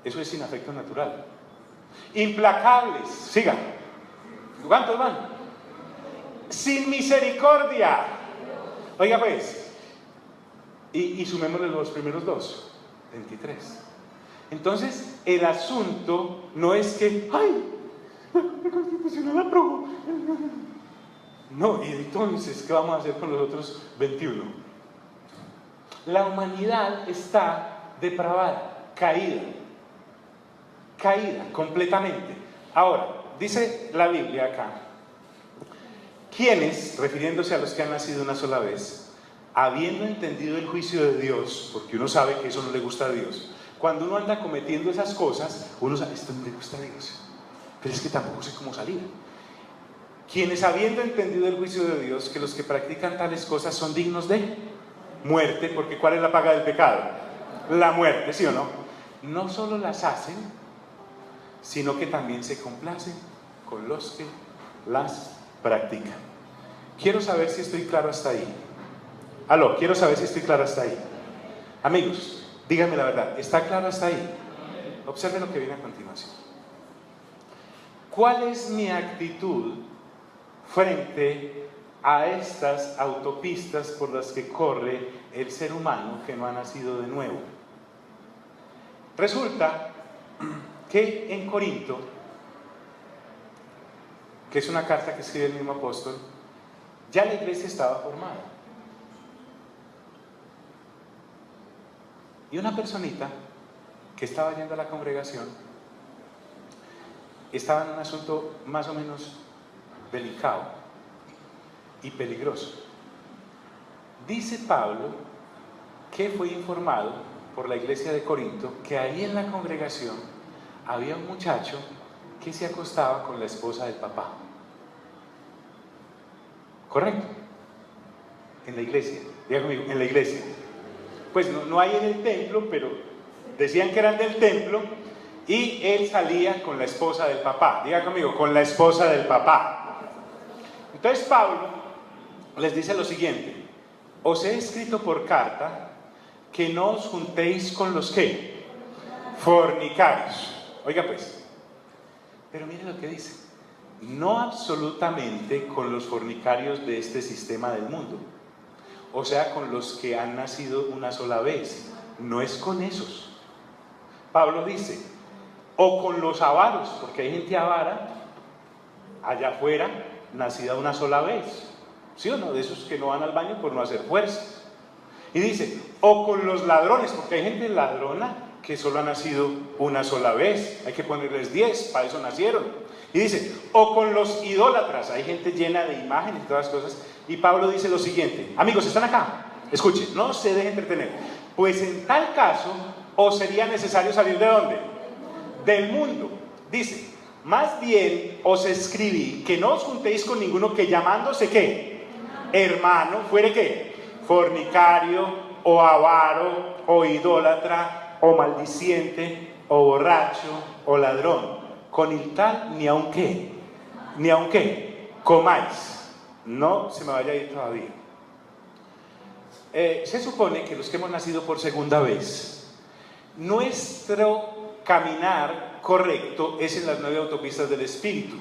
Eso es sin afecto natural. Implacables. Siga. ¿Cuántos van? Sin misericordia. Oiga pues, y sumémosle los primeros dos, 23. Entonces, el asunto no es que, ¡ay! La Constitución la aprobó. No, y entonces, ¿qué vamos a hacer con los otros 21? La humanidad está depravada, caída completamente. Ahora, dice la Biblia acá, ¿quiénes, refiriéndose a los que han nacido una sola vez, habiendo entendido el juicio de Dios, porque uno sabe que eso no le gusta a Dios, cuando uno anda cometiendo esas cosas, uno sabe, esto no le gusta a Dios, pero es que tampoco sé cómo salir. Quienes habiendo entendido el juicio de Dios, que los que practican tales cosas son dignos de muerte, porque ¿cuál es la paga del pecado? La muerte, ¿sí o no? No solo las hacen, sino que también se complacen con los que las practican. Quiero saber si estoy claro hasta ahí. Aló, quiero saber si estoy claro hasta ahí. Amigos, díganme la verdad, ¿está claro hasta ahí? Observen lo que viene a continuación. ¿Cuál es mi actitud frente a estas autopistas por las que corre el ser humano que no ha nacido de nuevo? Resulta que en Corinto, que es una carta que escribe el mismo apóstol, ya la iglesia estaba formada. Y una personita que estaba yendo a la congregación estaba en un asunto más o menos delicado y peligroso. Dice Pablo que fue informado por la iglesia de Corinto que ahí en la congregación había un muchacho que se acostaba con la esposa del papá. ¿Correcto? En la iglesia, diga conmigo, en la iglesia. Pues no hay en el templo, pero decían que eran del templo, y él salía con la esposa del papá. Diga conmigo, con la esposa del papá. Entonces Pablo les dice lo siguiente: os he escrito por carta que no os juntéis con los que fornicarios. Oiga pues, Pero mire lo que dice: no absolutamente con los fornicarios de este sistema del mundo, o sea, con los que han nacido una sola vez. No es con esos. Pablo dice, o con los avaros, porque hay gente avara allá afuera, nacida una sola vez, ¿sí o no? De esos que no van al baño por no hacer fuerza. Y dice, o con los ladrones, porque hay gente ladrona que solo ha nacido una sola vez, hay que ponerles 10, para eso nacieron. Y dice, o con los idólatras, hay gente llena de imágenes y todas las cosas. Y Pablo dice lo siguiente: amigos, ¿están acá? Escuchen, no se dejen entretener. Pues en tal caso, os sería necesario salir ¿de dónde? Del mundo. Dice, más bien os escribí que no os juntéis con ninguno que llamándose ¿qué? Hermano, fuere ¿qué? Fornicario, o avaro, o idólatra, o maldiciente, o borracho, o ladrón. Con el tal ni aun qué, ni aun qué, comáis. No se me vaya a ir todavía. Se supone que los que hemos nacido por segunda vez, nuestro caminar correcto es en las 9 autopistas del Espíritu.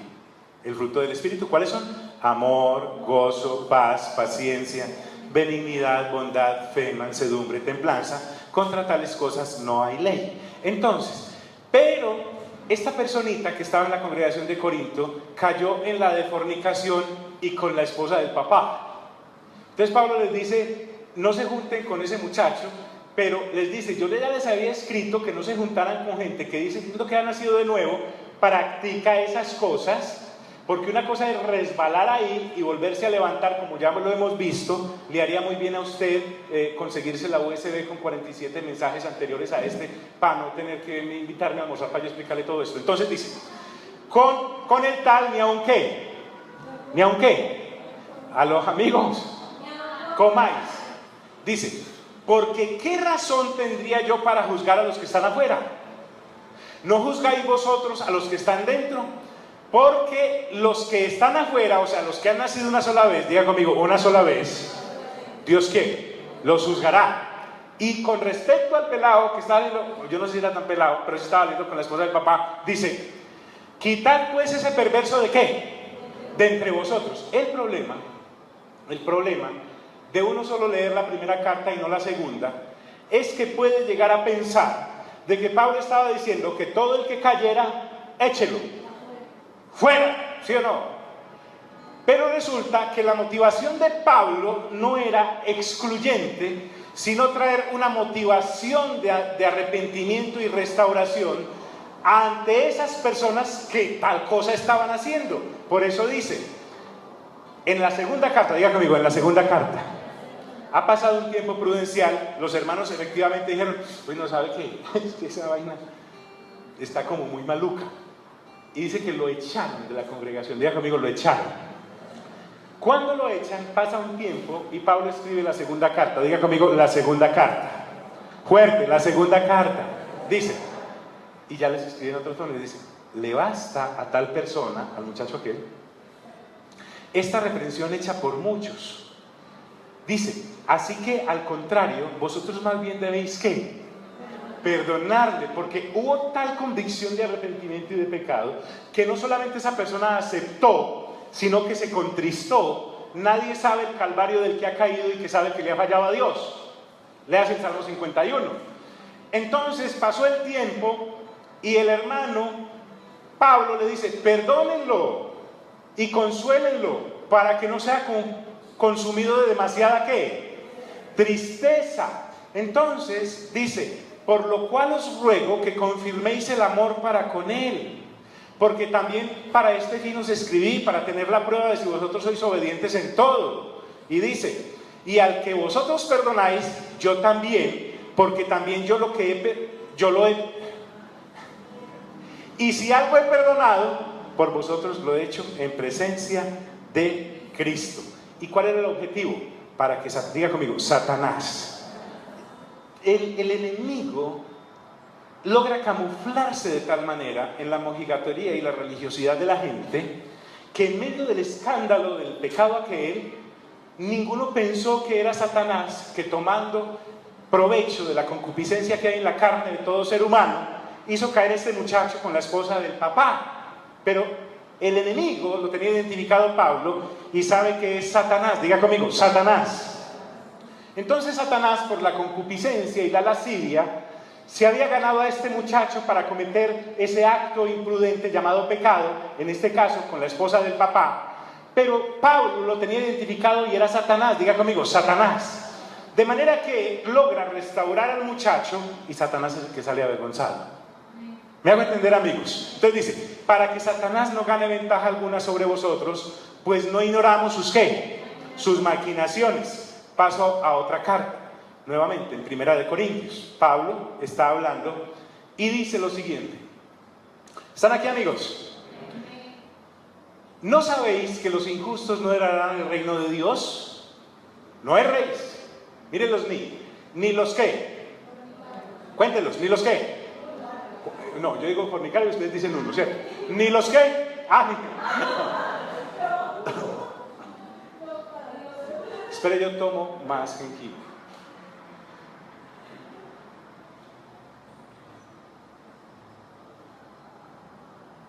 El fruto del Espíritu, ¿cuáles son? Amor, gozo, paz, paciencia, benignidad, bondad, fe, mansedumbre, templanza. Contra tales cosas no hay ley. Entonces, pero esta personita que estaba en la congregación de Corinto cayó en la de fornicación y con la esposa del papá. Entonces Pablo les dice, no se junten con ese muchacho, pero les dice, yo ya les había escrito que no se juntaran con gente que dice que ha nacido de nuevo, practica esas cosas, porque una cosa es resbalar ahí y volverse a levantar, como ya lo hemos visto. Le haría muy bien a usted conseguirse la USB con 47 mensajes anteriores a este, para no tener que invitarme a almorzar para yo explicarle todo esto. Entonces dice, con el tal ni aun qué, ni aun qué, a los amigos, comáis. Dice, porque ¿qué razón tendría yo para juzgar a los que están afuera? ¿No juzgáis vosotros a los que están dentro? Porque los que están afuera, o sea, los que han nacido una sola vez, diga conmigo, una sola vez, ¿Dios qué? Los juzgará. Y con respecto al pelado que estaba lindo, yo no sé si era tan pelado, pero sí estaba lindo con la esposa del papá, dice, quitad pues ese perverso ¿de qué? De entre vosotros. El problema de uno solo leer la primera carta y no la segunda, es que puede llegar a pensar de que Pablo estaba diciendo que todo el que cayera, échelo fuera, ¿sí o no? Pero resulta que la motivación de Pablo no era excluyente, sino traer una motivación de arrepentimiento y restauración ante esas personas que tal cosa estaban haciendo. Por eso dice, en la segunda carta, diga conmigo, en la segunda carta, ha pasado un tiempo prudencial, los hermanos efectivamente dijeron, pues no sabe qué, es que esa vaina está como muy maluca. Y dice que lo echaron de la congregación. Diga conmigo, lo echaron. Cuando lo echan, pasa un tiempo y Pablo escribe la segunda carta. Diga conmigo, la segunda carta. Fuerte, la segunda carta. Dice, y ya les escribe en otro tono, y dice, le basta a tal persona, al muchacho aquel, esta reprensión hecha por muchos. Dice, así que al contrario, vosotros más bien debéis ¿qué? Perdonarle, porque hubo tal convicción de arrepentimiento y de pecado que no solamente esa persona aceptó, sino que se contristó. Nadie sabe el calvario del que ha caído y que sabe que le ha fallado a Dios. Leas el Salmo 51. Entonces pasó el tiempo y el hermano Pablo le dice, perdónenlo y consuélenlo para que no sea consumido de demasiada ¿qué? Tristeza. Entonces dice, por lo cual os ruego que confirméis el amor para con él, porque también para este fin os escribí, para tener la prueba de si vosotros sois obedientes en todo. Y dice, y al que vosotros perdonáis, yo también, porque también yo lo he, y si algo he perdonado, por vosotros lo he hecho en presencia de Cristo. ¿Y cuál era el objetivo? Para que, diga conmigo, Satanás, el enemigo logra camuflarse de tal manera en la mojigatoría y la religiosidad de la gente, que en medio del escándalo del pecado aquel, ninguno pensó que era Satanás, que tomando provecho de la concupiscencia que hay en la carne de todo ser humano, hizo caer a este muchacho con la esposa del papá. pero el enemigo lo tenía identificado Pablo y sabe que es Satanás. Diga conmigo, Satanás. Entonces Satanás, por la concupiscencia y la lascivia, se había ganado a este muchacho para cometer ese acto imprudente llamado pecado, en este caso con la esposa del papá. Pero Pablo lo tenía identificado y era Satanás. Diga conmigo, Satanás. De manera que logra restaurar al muchacho y Satanás es el que sale avergonzado. ¿Me hago entender, amigos? Entonces dice, para que Satanás no gane ventaja alguna sobre vosotros, pues no ignoramos sus ¿qué? Sus maquinaciones. Paso a otra carta. Nuevamente, en 1 Corintios, Pablo está hablando y dice lo siguiente. ¿Están aquí, amigos? ¿No sabéis que los injustos no heredarán el reino de Dios? No erréis. Miren los ni los qué. Cuéntenlos, ni los qué. No, yo digo fornicario y ustedes dicen uno, ¿cierto? Ni los qué. Espere, yo tomo más jengibre.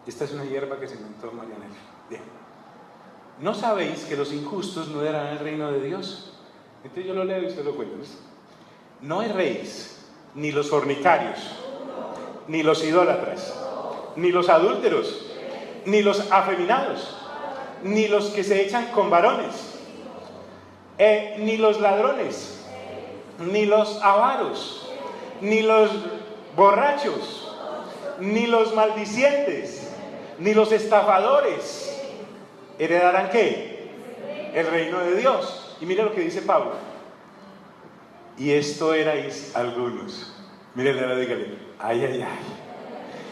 Esta es una hierba que se inventó Marianela. Bien. ¿No sabéis que los injustos no heredarán el reino de Dios? Entonces yo lo leo y usted lo cuenta. No erréis, ni los fornicarios, ni los idólatras, ni los adúlteros, ni los afeminados, ni los que se echan con varones, ni los ladrones, ni los avaros, ni los borrachos, ni los maldicientes, ni los estafadores heredarán ¿qué? El reino de Dios. Y mire lo que dice Pablo. Y esto erais algunos. Mírenle, ahora dígale, ay, ay, ay.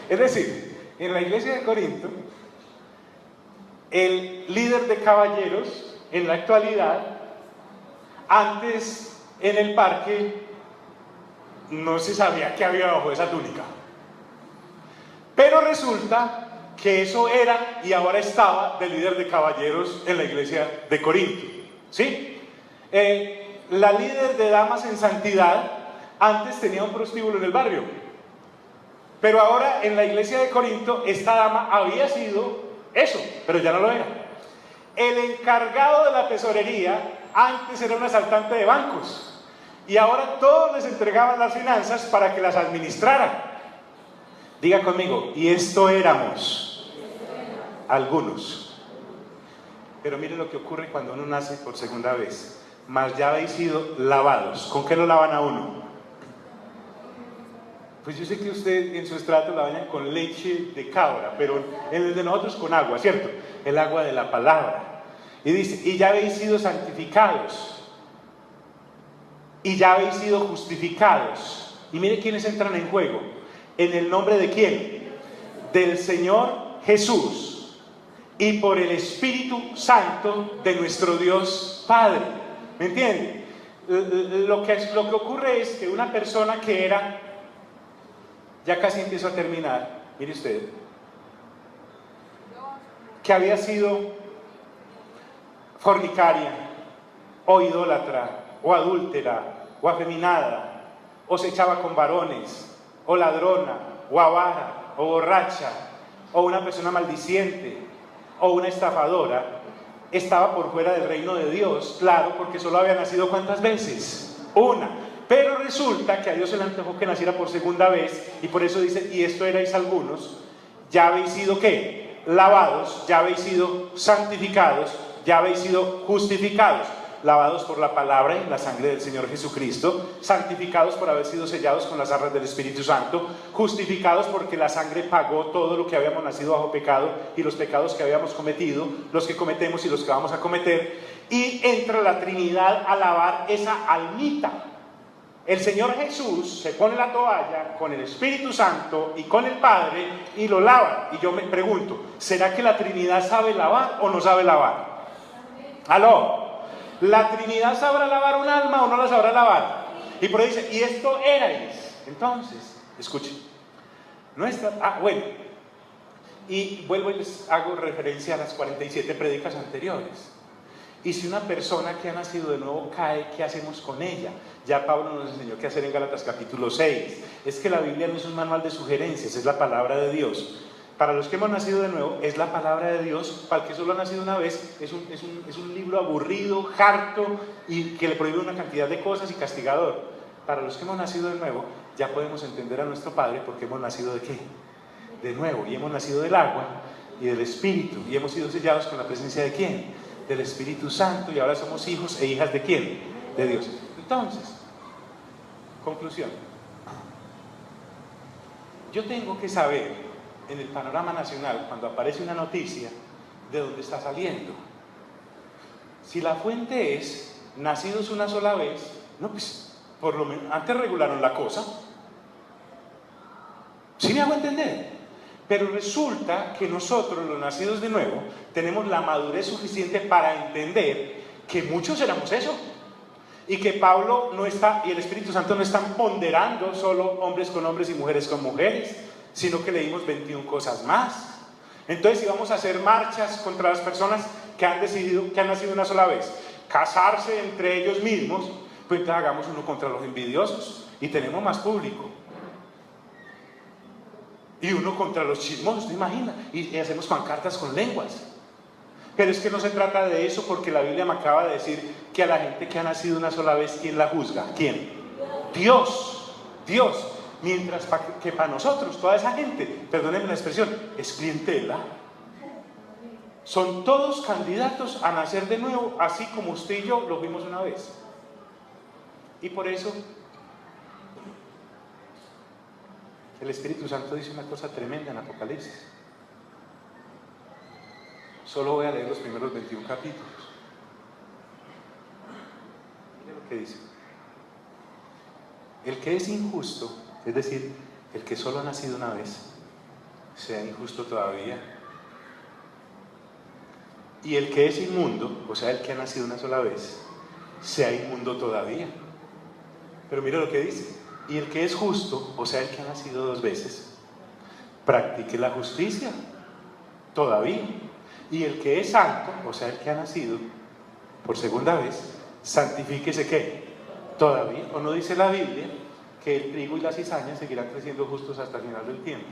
Es decir, en la iglesia de Corinto, el líder de caballeros, en la actualidad, antes en el parque, no se sabía qué había bajo esa túnica. Pero resulta que eso era y ahora estaba de líder de caballeros en la iglesia de Corinto. ¿Sí? La líder de damas en santidad antes tenía un prostíbulo en el barrio, pero ahora en la iglesia de Corinto esta dama había sido eso, pero ya no lo era. El encargado de la tesorería antes era un asaltante de bancos y ahora todos les entregaban las finanzas para que las administraran. Diga conmigo, y esto éramos algunos. Pero mire lo que ocurre cuando uno nace por segunda vez. Mas ya habéis sido lavados. ¿Con qué lo lavan a uno? Pues yo sé que usted en su estrato la bañan con leche de cabra, pero en el de nosotros con agua, ¿cierto? El agua de la palabra. Y dice, y ya habéis sido santificados. Y ya habéis sido justificados. Y mire quiénes entran en juego. ¿En el nombre de quién? Del Señor Jesús. Y por el Espíritu Santo de nuestro Dios Padre. ¿Me entiende? Lo que ocurre es que una persona que era, ya casi empiezo a terminar, mire usted, que había sido fornicaria, o idólatra, o adúltera, o afeminada, o se echaba con varones, o ladrona, o avara, o borracha, o una persona maldiciente, o una estafadora, estaba por fuera del reino de Dios, claro, porque solo había nacido ¿cuántas veces? Una. Pero resulta que a Dios se le antojó que naciera por segunda vez, y por eso dice, y esto erais algunos, ya habéis sido ¿qué? Lavados, ya habéis sido santificados, ya habéis sido justificados, lavados por la palabra y la sangre del Señor Jesucristo, santificados por haber sido sellados con las arras del Espíritu Santo, justificados porque la sangre pagó todo lo que habíamos nacido bajo pecado y los pecados que habíamos cometido, los que cometemos y los que vamos a cometer, y entra la Trinidad a lavar esa almita. El Señor Jesús se pone la toalla con el Espíritu Santo y con el Padre y lo lava. Y yo me pregunto, ¿será que la Trinidad sabe lavar o no sabe lavar? ¿Aló? ¿La Trinidad sabrá lavar un alma o no la sabrá lavar? Y por ahí dice, y esto erais. Entonces, escuchen. Bueno. Y vuelvo y les hago referencia a las 47 prédicas anteriores. Y si una persona que ha nacido de nuevo cae, ¿qué hacemos con ella? Ya Pablo nos enseñó qué hacer en Gálatas capítulo 6. Es que la Biblia no es un manual de sugerencias, es la palabra de Dios. Para los que hemos nacido de nuevo, es la palabra de Dios. Para el que solo ha nacido una vez, es un libro aburrido, harto y que le prohíbe una cantidad de cosas y castigador. Para los que hemos nacido de nuevo, ya podemos entender a nuestro Padre porque hemos nacido ¿de qué? De nuevo. Y hemos nacido del agua y del Espíritu. Y hemos sido sellados con la presencia ¿de quién? Del Espíritu Santo. Y ahora somos hijos e hijas ¿de quién? De Dios. Entonces, conclusión. Yo tengo que saber en el panorama nacional, cuando aparece una noticia, de dónde está saliendo. Si la fuente es nacidos una sola vez, no, pues por lo menos antes regularon la cosa. ¿Sí me hago entender? Pero resulta que nosotros, los nacidos de nuevo, tenemos la madurez suficiente para entender que muchos éramos eso. Y que Pablo no está, y el Espíritu Santo no están ponderando solo hombres con hombres y mujeres con mujeres, sino que leímos 21 cosas más. Entonces, si vamos a hacer marchas contra las personas que han decidido, que han nacido una sola vez, casarse entre ellos mismos, pues entonces hagamos uno contra los envidiosos y tenemos más público. Y uno contra los chismosos, ¿te imaginas? Y hacemos pancartas con lenguas. Pero es que no se trata de eso, porque la Biblia me acaba de decir que a la gente que ha nacido una sola vez, ¿quién la juzga? ¿Quién? Dios. Dios. Mientras que para nosotros, toda esa gente, perdónenme la expresión, es clientela. Son todos candidatos a nacer de nuevo, así como usted y yo lo vimos una vez. Y por eso el Espíritu Santo dice una cosa tremenda en Apocalipsis. Solo voy a leer los primeros 21 capítulos. Mira lo que dice. El que es injusto, es decir, el que solo ha nacido una vez, sea injusto todavía. Y el que es inmundo, o sea, el que ha nacido una sola vez, sea inmundo todavía. Pero mira lo que dice. Y el que es justo, o sea, el que ha nacido 2 veces, practique la justicia todavía. Y el que es santo, o sea, el que ha nacido por segunda vez, santifíquese ¿qué? Todavía. ¿O no dice la Biblia que el trigo y la cizaña seguirán creciendo justos hasta el final del tiempo?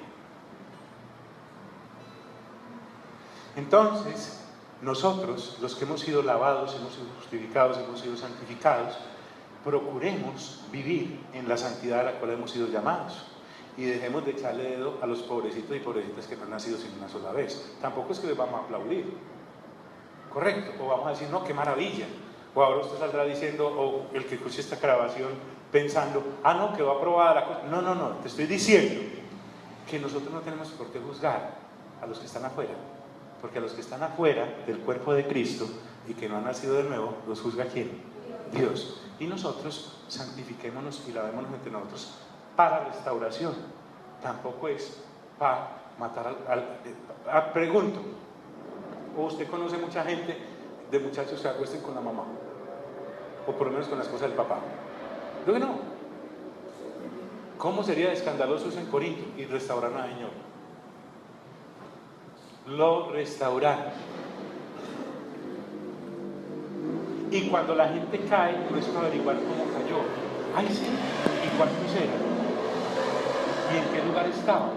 Entonces, nosotros, los que hemos sido lavados, hemos sido justificados, hemos sido santificados, procuremos vivir en la santidad a la cual hemos sido llamados. Y dejemos de echarle dedo a los pobrecitos y pobrecitas que no han nacido sin una sola vez. Tampoco es que les vamos a aplaudir, ¿correcto? O vamos a decir, no, qué maravilla. O ahora usted saldrá diciendo, o el que escuche esta grabación pensando, ah, no, quedó aprobada la cosa. No, no, no, te estoy diciendo que nosotros no tenemos por qué juzgar a los que están afuera. Porque a los que están afuera del cuerpo de Cristo y que no han nacido de nuevo, los juzga ¿quién? Dios. Y nosotros santifiquémonos y lavémonos entre nosotros para restauración. Tampoco es para matar pregunto, ¿o usted conoce mucha gente de muchachos que se acuesten con la mamá? O por lo menos con la esposa del papá. Yo que no. ¿Cómo sería escandaloso eso en Corinto? Y restauraron a Señor. Lo restauraron. Y cuando la gente cae, no es para averiguar cómo cayó. Ay, sí, ¿y cuántos eran? ¿Y en qué lugar estaban?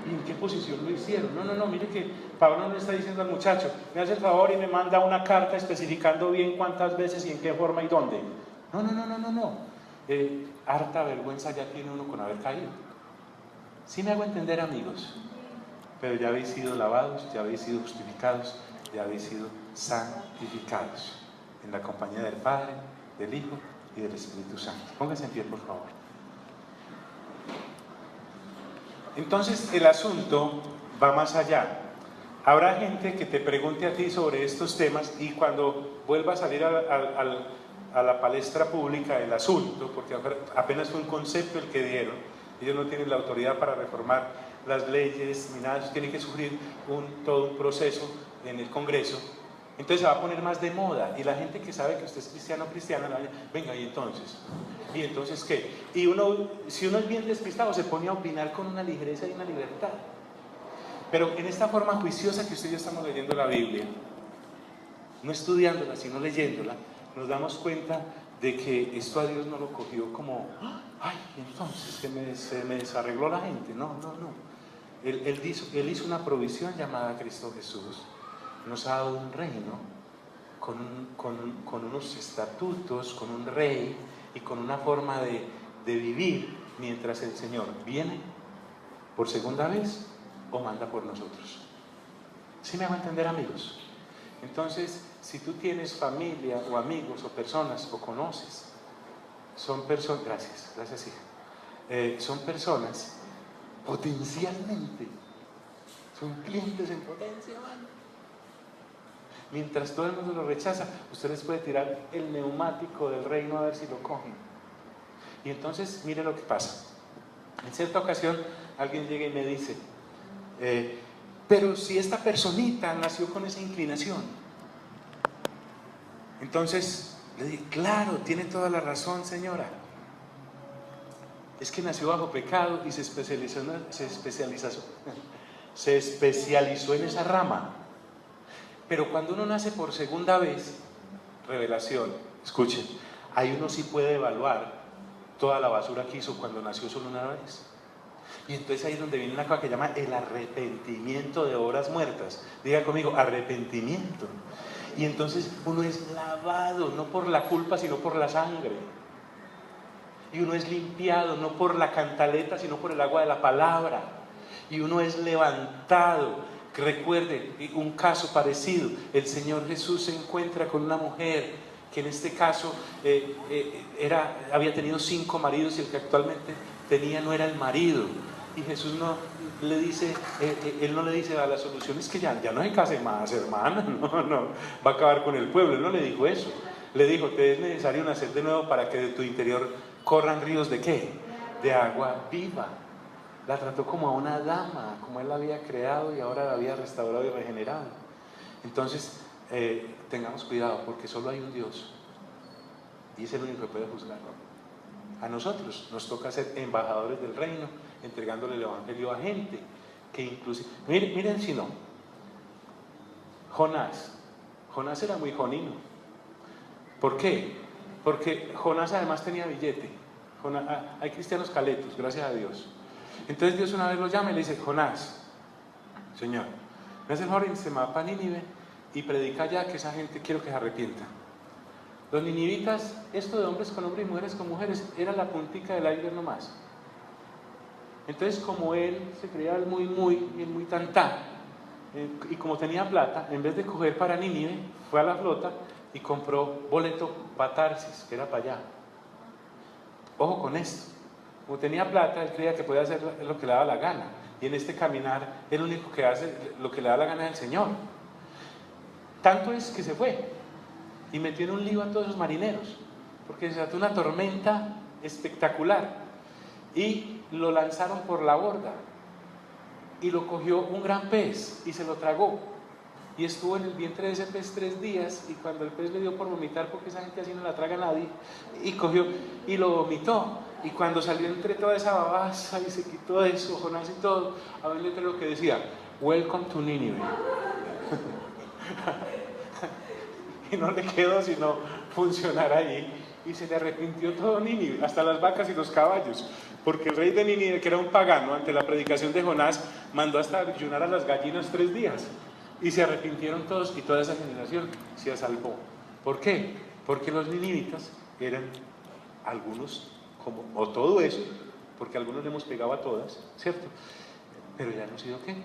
¿Y en qué posición lo hicieron? No, no, no, mire que Pablo no le está diciendo al muchacho, me hace el favor y me manda una carta especificando bien cuántas veces y en qué forma y dónde. No, no, no, no, no, no. Harta vergüenza ya tiene uno con haber caído. Sí me hago entender, amigos. Pero ya habéis sido lavados, ya habéis sido justificados, ya habéis sido santificados en la compañía del Padre, del Hijo y del Espíritu Santo. Pónganse en pie, por favor. Entonces el asunto va más allá. Habrá gente que te pregunte a ti sobre estos temas y cuando vuelva a salir a la palestra pública el asunto, porque apenas fue un concepto el que dieron, ellos no tienen la autoridad para reformar las leyes ni nada, tienen que sufrir todo un proceso en el Congreso. Entonces se va a poner más de moda y la gente que sabe que usted es cristiano o cristiana, venga, ¿y entonces qué? Y si uno es bien despistado, se pone a opinar con una ligereza y una libertad. Pero en esta forma juiciosa que usted y yo estamos leyendo la Biblia, no estudiándola, sino leyéndola, nos damos cuenta de que esto a Dios no lo cogió como, ay, entonces se me desarregló la gente. No, no, no. Él hizo una provisión llamada Cristo Jesús. Nos ha dado un reino con unos estatutos, con un rey y con una forma de vivir mientras el Señor viene por segunda vez o manda por nosotros. ¿Sí me hago entender, amigos? Entonces, si tú tienes familia o amigos o personas o conoces, son personas, gracias hija, son personas potencialmente, son clientes en potencia, hermano. Mientras todo el mundo lo rechaza, usted les puede tirar el neumático del reino a ver si lo cogen. Y entonces, mire lo que pasa. En cierta ocasión, alguien llega y me dice, pero si esta personita nació con esa inclinación. Entonces, le dije, claro, tiene toda la razón, señora. Es que nació bajo pecado y se especializó en esa rama. Pero cuando uno nace por segunda vez, revelación, escuchen, ahí uno sí puede evaluar toda la basura que hizo cuando nació solo una vez. Y entonces ahí es donde viene una cosa que se llama el arrepentimiento de obras muertas. Diga conmigo, arrepentimiento. Y entonces uno es lavado, no por la culpa, sino por la sangre. Y uno es limpiado, no por la cantaleta, sino por el agua de la palabra. Y uno es levantado. Recuerde un caso parecido. El Señor Jesús se encuentra con una mujer que en este caso había tenido 5 maridos y el que actualmente tenía no era el marido. Y Jesús no le dice, él no le dice, la solución es que ya no se case más, hermana, no, va a acabar con el pueblo. Él no le dijo eso. Le dijo, te es necesario nacer de nuevo para que de tu interior corran ríos de ¿qué? De agua viva. La trató como a una dama, como él la había creado y ahora la había restaurado y regenerado. Entonces, tengamos cuidado, porque solo hay un Dios y es el único que puede juzgarlo. A nosotros nos toca ser embajadores del reino, entregándole el evangelio a gente que inclusive, miren si no, Jonás era muy jonino. ¿Por qué? Porque Jonás además tenía billete. Hay cristianos caletos, gracias a Dios. Entonces Dios una vez lo llama y le dice, Jonás, Señor, me hace el favor y se va para Nínive y predica ya que esa gente quiero que se arrepienta. Los ninivitas, esto de hombres con hombres y mujeres con mujeres, era la puntica del iceberg nomás. Entonces, como él se creía muy tantá, y como tenía plata, en vez de coger para Nínive, fue a la flota y compró boleto para Tarsis, que era para allá. Ojo con esto. Como tenía plata, él creía que podía hacer lo que le daba la gana. Y en este caminar, el único que hace lo que le da la gana es el Señor. Tanto es que se fue y metió en un lío a todos esos marineros, porque se ató una tormenta espectacular y lo lanzaron por la borda y lo cogió un gran pez y se lo tragó y estuvo en el vientre de ese pez 3 días y cuando el pez le dio por vomitar, porque esa gente así no la traga a nadie, y cogió y lo vomitó. Y cuando salió entre toda esa babasa y se quitó eso, Jonás y todo, había un letrero que decía, Welcome to Nínive. Y no le quedó sino funcionar ahí. Y se le arrepintió todo Nínive, hasta las vacas y los caballos. Porque el rey de Nínive, que era un pagano, ante la predicación de Jonás, mandó hasta ayunar a las gallinas 3 días. Y se arrepintieron todos y toda esa generación se salvó. ¿Por qué? Porque los ninivitas eran algunos, o todo eso, porque algunos le hemos pegado a todas, ¿cierto? Pero ya hemos sido ¿qué?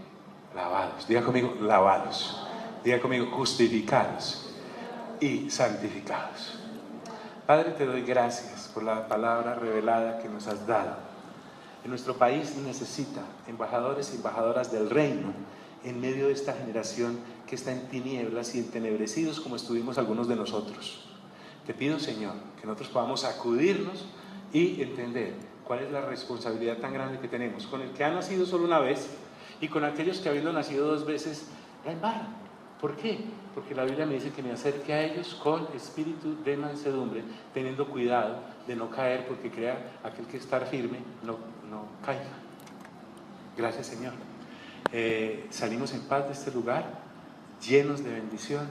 Lavados. Diga conmigo, lavados. Diga conmigo, justificados y santificados. Padre, te doy gracias por la palabra revelada que nos has dado. En nuestro país necesita embajadores y embajadoras del reino en medio de esta generación que está en tinieblas y entenebrecidos como estuvimos algunos de nosotros. Te pido, Señor, que nosotros podamos acudirnos y entender cuál es la responsabilidad tan grande que tenemos con el que ha nacido solo una vez y con aquellos que habiendo nacido 2 veces la embarran. ¿Por qué? Porque la Biblia me dice que me acerque a ellos con espíritu de mansedumbre, teniendo cuidado de no caer, porque crea aquel que estar firme no caiga. Gracias, Señor. Salimos en paz de este lugar, llenos de bendición.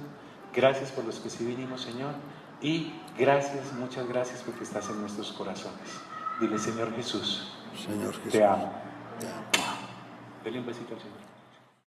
Gracias por los que sí vinimos, Señor. Y gracias, muchas gracias porque estás en nuestros corazones. Dile, Señor Jesús, Señor Jesús, te amo. te amo. Dele un besito al Señor.